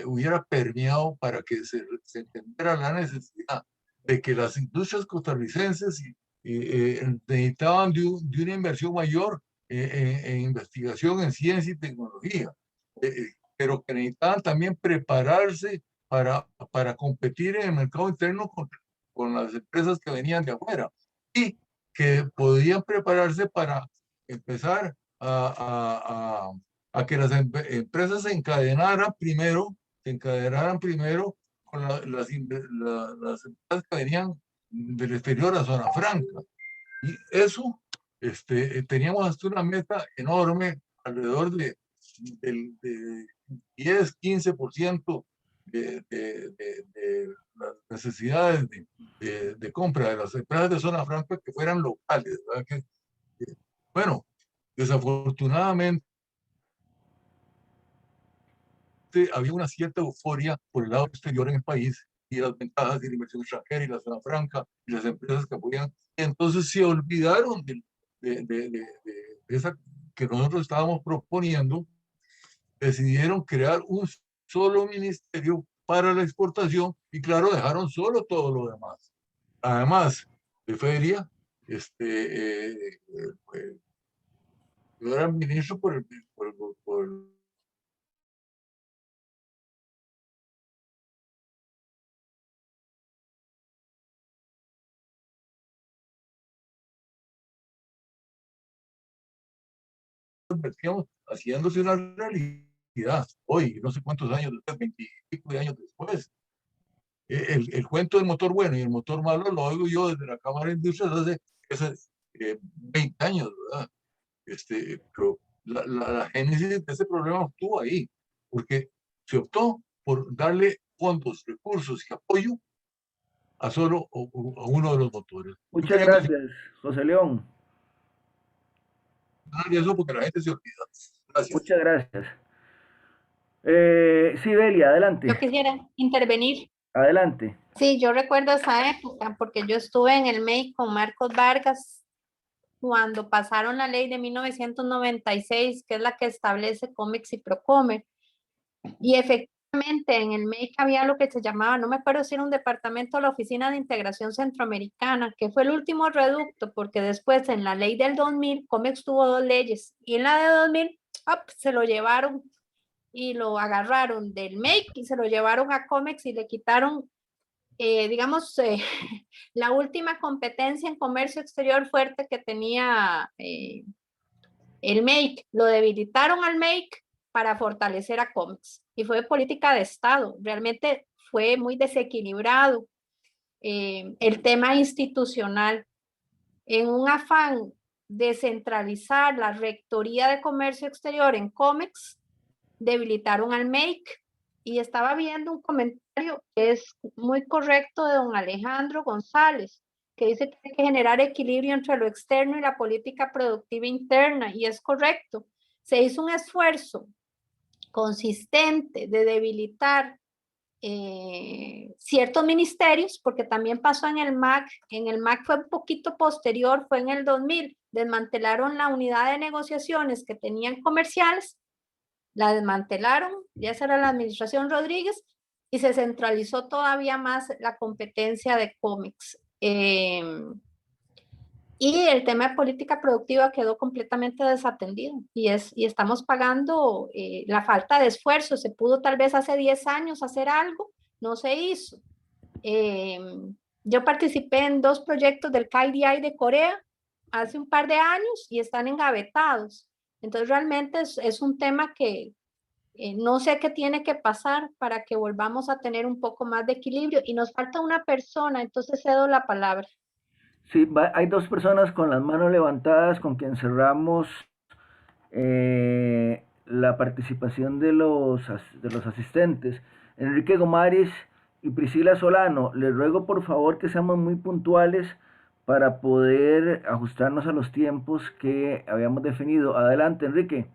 hubiera permeado para que se entendiera la necesidad de que las industrias costarricenses necesitaban de una inversión mayor en investigación, en ciencia y tecnología, pero que necesitaban también prepararse para competir en el mercado interno con las empresas que venían de afuera, y que podían prepararse para empezar a que las empresas se encadenaran primero con las empresas que venían del exterior a Zona Franca. Y eso, teníamos hasta una meta enorme, alrededor de 10, 15% de las necesidades de compra de las empresas de Zona Franca que fueran locales, ¿verdad? Bueno, desafortunadamente realmente había una cierta euforia por el lado exterior en el país y las ventajas de la inversión extranjera y la zona franca y las empresas que apoyan. Entonces se olvidaron de esa que nosotros estábamos proponiendo, decidieron crear un solo ministerio para la exportación y claro, dejaron solo todo lo demás. Además de feria, yo era ministro por haciéndose una realidad. Hoy, no sé cuántos años después, 20 y pico de años después. El cuento del motor bueno y el motor malo lo oigo yo desde la Cámara de Industrias hace 20 años, ¿verdad? Pero la génesis de ese problema estuvo ahí, porque se optó por darle fondos, recursos y apoyo a solo a uno de los motores. Muchas gracias, José León. Eso porque la gente se olvida. Gracias. Muchas gracias. Sí, Belia, adelante. Yo quisiera intervenir. Adelante. Sí, yo recuerdo esa época porque yo estuve en el MEI con Marcos Vargas cuando pasaron la ley de 1996, que es la que establece COMEX y Procomer. Y efectivamente en el MEI había lo que se llamaba, no me acuerdo si era un departamento o la Oficina de Integración Centroamericana, que fue el último reducto, porque después en la ley del 2000, COMEX tuvo 2 leyes, y en la de 2000, se lo llevaron y lo agarraron del MEI y se lo llevaron a COMEX y le quitaron, digamos, la última competencia en comercio exterior fuerte que tenía el MEIC. Lo debilitaron al MEIC para fortalecer a COMEX y fue política de Estado. Realmente fue muy desequilibrado el tema institucional. En un afán de centralizar la Rectoría de Comercio Exterior en COMEX, debilitaron al MEIC. Y estaba viendo un comentario que es muy correcto de don Alejandro González, que dice que hay que generar equilibrio entre lo externo y la política productiva interna, y es correcto. Se hizo un esfuerzo consistente de debilitar ciertos ministerios, porque también pasó en el MAC. En el MAC fue un poquito posterior, fue en el 2000, desmantelaron la unidad de negociaciones que tenían comerciales, la desmantelaron, ya esa era la administración Rodríguez, y se centralizó todavía más la competencia de COMEX. Y el tema de política productiva quedó completamente desatendido y estamos pagando la falta de esfuerzo. Se pudo tal vez hace 10 años hacer algo, no se hizo. Yo participé en 2 proyectos del KDI de Corea hace un par de años y están engavetados. Entonces realmente es un tema que no sé qué tiene que pasar para que volvamos a tener un poco más de equilibrio, y nos falta una persona, entonces cedo la palabra. Sí, hay 2 personas con las manos levantadas con quien cerramos la participación de los asistentes. Enrique Gomaris y Priscila Solano, les ruego por favor que seamos muy puntuales para poder ajustarnos a los tiempos que habíamos definido. Adelante, Enrique.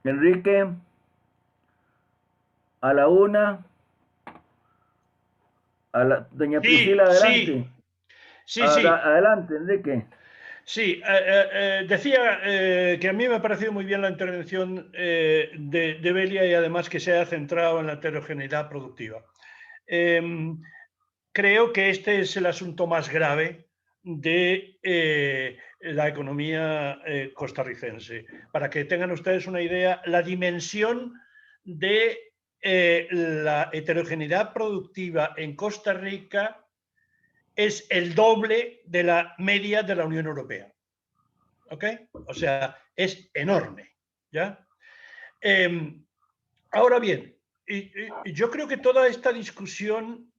Enrique, a la 1, doña Priscila, adelante. Sí. Adelante, Enrique. Sí, decía que a mí me ha parecido muy bien la intervención de Belia, y además que se ha centrado en la heterogeneidad productiva. Creo que este es el asunto más grave de la economía costarricense. Para que tengan ustedes una idea, la dimensión de la heterogeneidad productiva en Costa Rica es el doble de la media de la Unión Europea. ¿Ok? O sea, es enorme. ¿Ya? Ahora bien, yo creo que toda esta discusión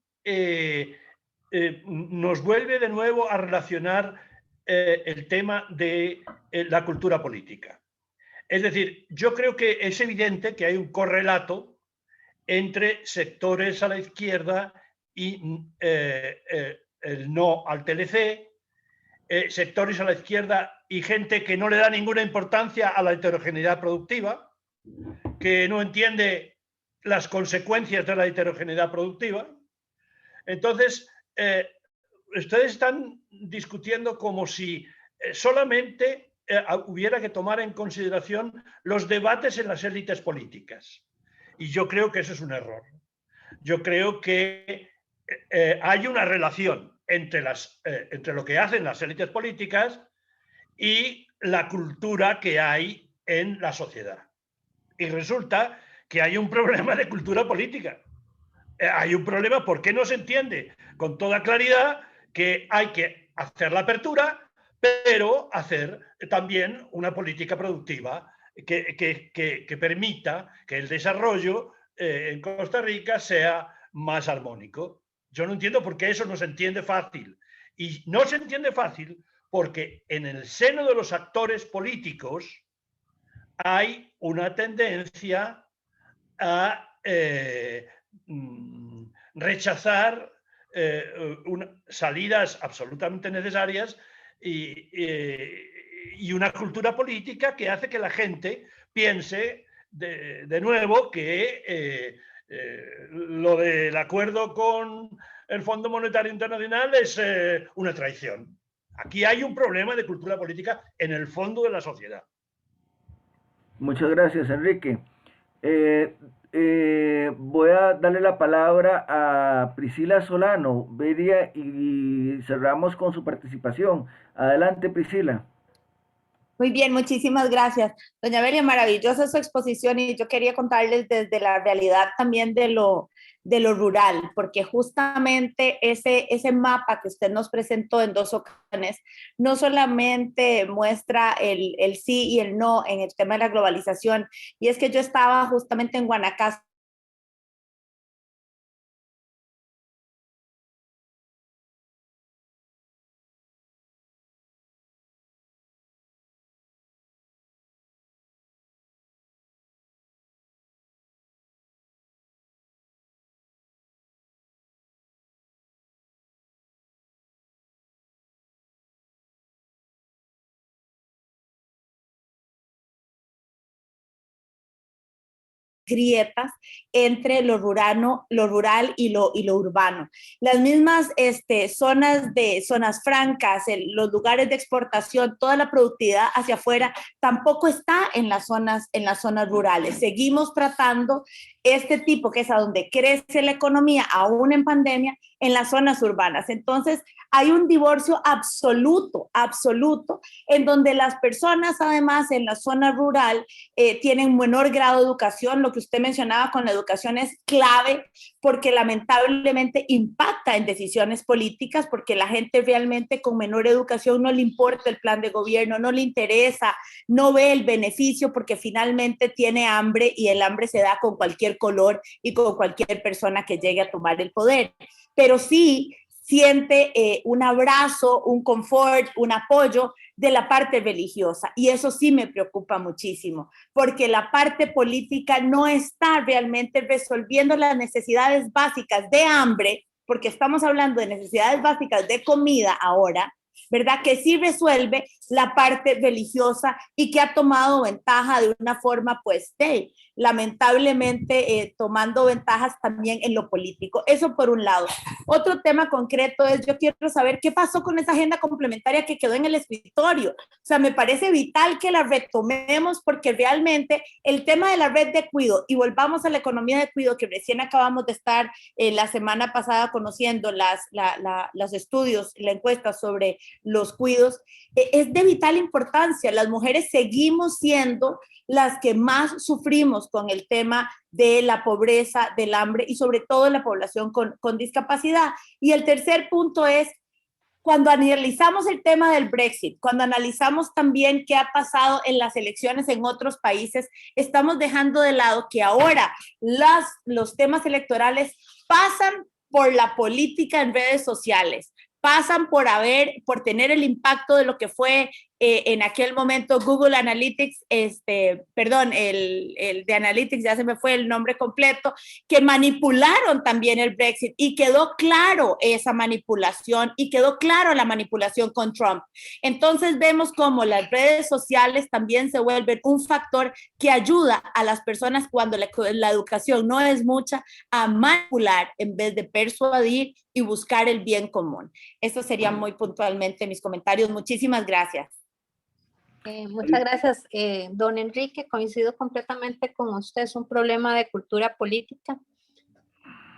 nos vuelve de nuevo a relacionar el tema de la cultura política. Es decir, yo creo que es evidente que hay un correlato entre sectores a la izquierda y el no al TLC, sectores a la izquierda y gente que no le da ninguna importancia a la heterogeneidad productiva, que no entiende las consecuencias de la heterogeneidad productiva. Entonces, ustedes están discutiendo como si solamente hubiera que tomar en consideración los debates en las élites políticas. Y yo creo que eso es un error. Yo creo que hay una relación entre lo que hacen las élites políticas y la cultura que hay en la sociedad. Y resulta que hay un problema de cultura política. Hay un problema porque no se entiende con toda claridad que hay que hacer la apertura, pero hacer también una política productiva que permita que el desarrollo en Costa Rica sea más armónico. Yo no entiendo por qué eso no se entiende fácil. Y no se entiende fácil porque en el seno de los actores políticos hay una tendencia a rechazar salidas absolutamente necesarias y una cultura política que hace que la gente piense de nuevo que lo del acuerdo con el Fondo Monetario Internacional es una traición. Aquí hay un problema de cultura política en el fondo de la sociedad. Muchas gracias, Enrique. Voy a darle la palabra a Priscila Solano, Bedia, y cerramos con su participación. Adelante, Priscila. Muy bien, muchísimas gracias. Doña Belia, maravillosa su exposición y yo quería contarles desde la realidad también de lo rural, porque justamente ese mapa que usted nos presentó en 2 ocasiones no solamente muestra el sí y el no en el tema de la globalización, y es que yo estaba justamente en Guanacaste grietas entre lo rural y lo urbano. Las mismas zonas francas, los lugares de exportación, toda la productividad hacia afuera tampoco está en las zonas rurales. Seguimos tratando este tipo, que es a donde crece la economía, aún en pandemia, en las zonas urbanas. Entonces, hay un divorcio absoluto, en donde las personas, además, en la zona rural, tienen menor grado de educación. Lo que usted mencionaba con la educación es clave, porque lamentablemente impacta en decisiones políticas, porque la gente realmente con menor educación no le importa el plan de gobierno, no le interesa, no ve el beneficio, porque finalmente tiene hambre y el hambre se da con cualquier color y con cualquier persona que llegue a tomar el poder. Pero sí siente un abrazo, un confort, un apoyo de la parte religiosa. Y eso sí me preocupa muchísimo, porque la parte política no está realmente resolviendo las necesidades básicas de hambre, porque estamos hablando de necesidades básicas de comida ahora, ¿verdad? Que sí resuelve la parte religiosa y que ha tomado ventaja de una forma, pues, lamentablemente tomando ventajas también en lo político. Eso por un lado. Otro tema concreto es, yo quiero saber qué pasó con esa agenda complementaria que quedó en el escritorio. O sea, me parece vital que la retomemos, porque realmente el tema de la red de cuido, y volvamos a la economía de cuido, que recién acabamos de estar la semana pasada conociendo los estudios, la encuesta sobre los cuidos, es de vital importancia. Las mujeres seguimos siendo las que más sufrimos con el tema de la pobreza, del hambre y sobre todo la población con discapacidad. Y el tercer punto es, cuando analizamos el tema del Brexit, cuando analizamos también qué ha pasado en las elecciones en otros países, estamos dejando de lado que ahora los temas electorales pasan por la política en redes sociales, pasan por tener el impacto de lo que fue en aquel momento Google Analytics, perdón, el de Analytics, ya se me fue el nombre completo, que manipularon también el Brexit y quedó claro esa manipulación y quedó claro la manipulación con Trump. Entonces vemos cómo las redes sociales también se vuelven un factor que ayuda a las personas cuando la educación no es mucha a manipular en vez de persuadir y buscar el bien común. Eso sería muy puntualmente mis comentarios. Muchísimas gracias. Muchas gracias, don Enrique. Coincido completamente con usted. Es un problema de cultura política.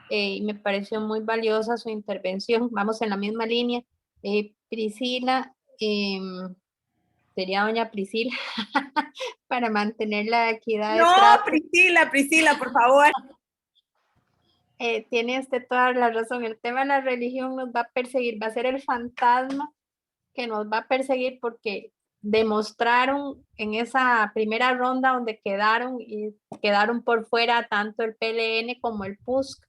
Y me pareció muy valiosa su intervención. Vamos en la misma línea. Priscila, sería doña Priscila, para mantener la equidad de trato. Priscila, por favor. Tiene usted toda la razón. El tema de la religión nos va a perseguir, va a ser el fantasma que nos va a perseguir porque demostraron en esa primera ronda donde quedaron por fuera tanto el PLN como el PUSC,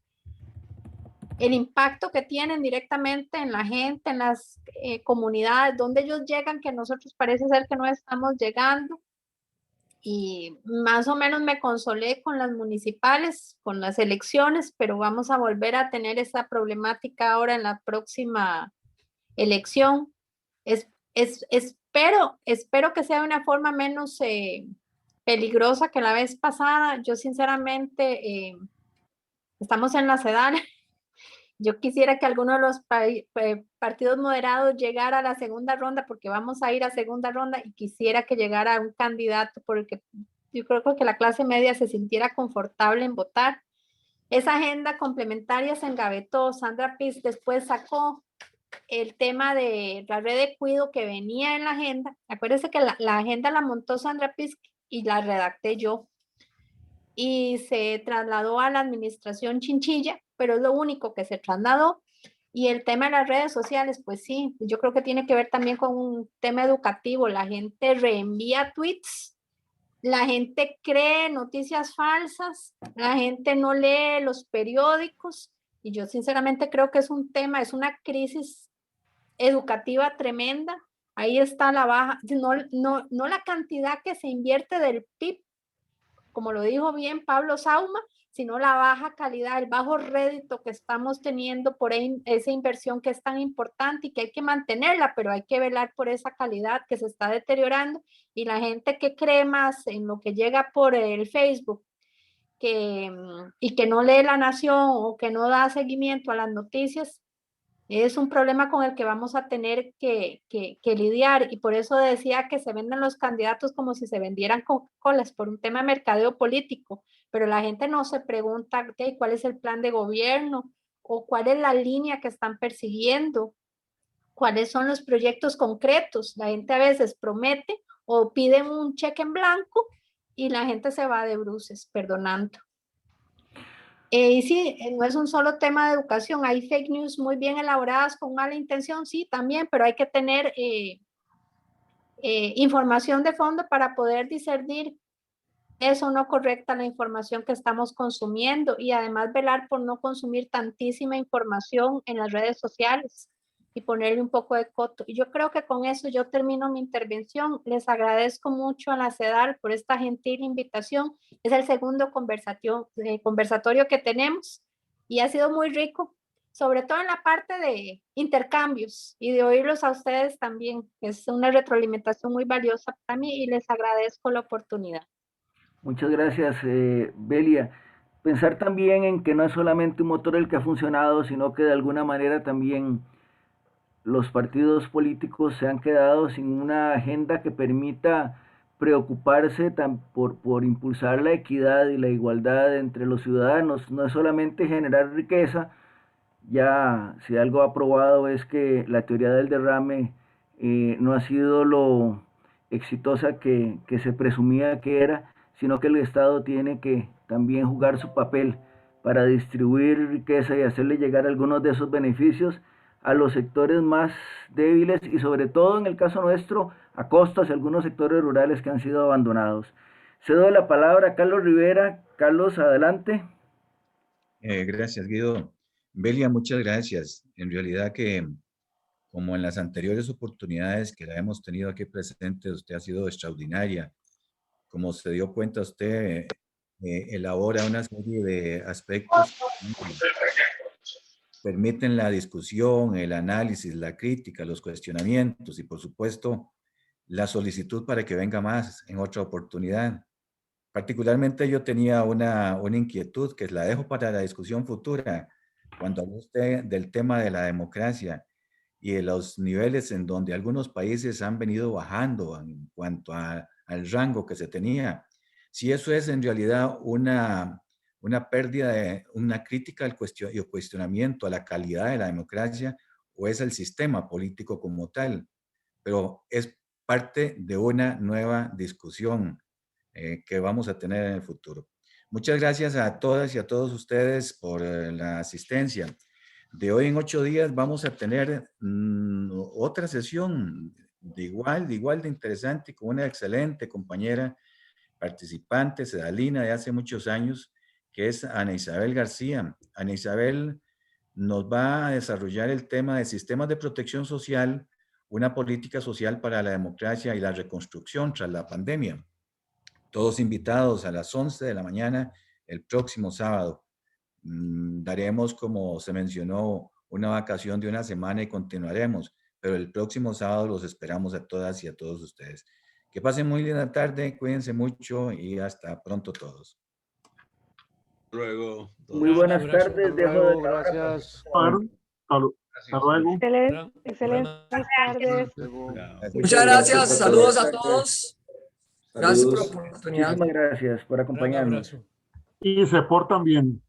el impacto que tienen directamente en la gente, en las comunidades, donde ellos llegan, que nosotros parece ser que no estamos llegando. Y más o menos me consolé con las municipales, con las elecciones, pero vamos a volver a tener esa problemática ahora en la próxima elección. Espero que sea de una forma menos peligrosa que la vez pasada. Yo sinceramente, estamos en la CEDAL. Yo quisiera que alguno de los partidos moderados llegara a la segunda ronda, porque vamos a ir a segunda ronda, y quisiera que llegara un candidato porque yo creo que la clase media se sintiera confortable en votar. Esa agenda complementaria se engavetó. Sandra Piz después sacó el tema de la red de cuido que venía en la agenda. Acuérdense que la agenda la montó Sandra Piz y la redacté yo. Y se trasladó a la administración Chinchilla, pero es lo único que se trasladó. Y el tema de las redes sociales, pues sí, yo creo que tiene que ver también con un tema educativo. La gente reenvía tweets, la gente cree noticias falsas, la gente no lee los periódicos. Y yo sinceramente creo que es un tema, es una crisis educativa tremenda. Ahí está la baja, no la cantidad que se invierte del PIB, como lo dijo bien Pablo Sauma, sino la baja calidad, el bajo rédito que estamos teniendo por esa inversión que es tan importante y que hay que mantenerla, pero hay que velar por esa calidad que se está deteriorando. Y la gente que cree más en lo que llega por el Facebook y que no lee La Nación o que no da seguimiento a las noticias, es un problema con el que vamos a tener que lidiar. Y por eso decía que se venden los candidatos como si se vendieran Coca-Colas por un tema de mercadeo político, pero la gente no se pregunta cuál es el plan de gobierno o cuál es la línea que están persiguiendo, cuáles son los proyectos concretos. La gente a veces promete o pide un cheque en blanco y la gente se va de bruces, perdonando. Y sí, no es un solo tema de educación, hay fake news muy bien elaboradas con mala intención, sí, también, pero hay que tener información de fondo para poder discernir eso no correcta la información que estamos consumiendo, y además velar por no consumir tantísima información en las redes sociales y ponerle un poco de coto. Y yo creo que con eso yo termino mi intervención. Les agradezco mucho a la CEDAL por esta gentil invitación. Es el segundo conversatorio que tenemos y ha sido muy rico, sobre todo en la parte de intercambios y de oírlos a ustedes también. Es una retroalimentación muy valiosa para mí y les agradezco la oportunidad. Muchas gracias, Belia. Pensar también en que no es solamente un motor el que ha funcionado, sino que de alguna manera también los partidos políticos se han quedado sin una agenda que permita preocuparse por impulsar la equidad y la igualdad entre los ciudadanos. No es solamente generar riqueza, ya si algo ha probado es que la teoría del derrame no ha sido lo exitosa que se presumía que era, sino que el Estado tiene que también jugar su papel para distribuir riqueza y hacerle llegar algunos de esos beneficios a los sectores más débiles y sobre todo en el caso nuestro a costas de algunos sectores rurales que han sido abandonados. Cedo la palabra a Carlos Rivera. Carlos, adelante. Gracias, Guido. Belia, muchas gracias. En realidad que como en las anteriores oportunidades que la hemos tenido aquí presente, usted ha sido extraordinaria. Como se dio cuenta, usted elabora una serie de aspectos que permiten la discusión, el análisis, la crítica, los cuestionamientos y, por supuesto, la solicitud para que venga más en otra oportunidad. Particularmente yo tenía una inquietud que la dejo para la discusión futura, cuando habló usted del tema de la democracia y de los niveles en donde algunos países han venido bajando en cuanto al rango que se tenía. Si eso es en realidad una pérdida, una crítica al cuestionamiento a la calidad de la democracia o es el sistema político como tal, pero es parte de una nueva discusión que vamos a tener en el futuro. Muchas gracias a todas y a todos ustedes por la asistencia. De hoy en 8 días vamos a tener otra sesión de igual de interesante con una excelente compañera participante, sedalina de hace muchos años, que es Ana Isabel García. Ana Isabel nos va a desarrollar el tema de sistemas de protección social, una política social para la democracia y la reconstrucción tras la pandemia. Todos invitados a las 11 de la mañana el próximo sábado. Daremos, como se mencionó, una vacación de una semana y continuaremos, pero el próximo sábado los esperamos a todas y a todos ustedes. Que pasen muy linda tarde, cuídense mucho y hasta pronto todos. Luego. Muy buenas tardes. Dejo de gracias. Hasta luego. Excelentes tardes. Muchas gracias. Saludos a todos. Gracias por la Saludos. oportunidad. Muchísimas gracias por acompañarnos. Y se portan bien.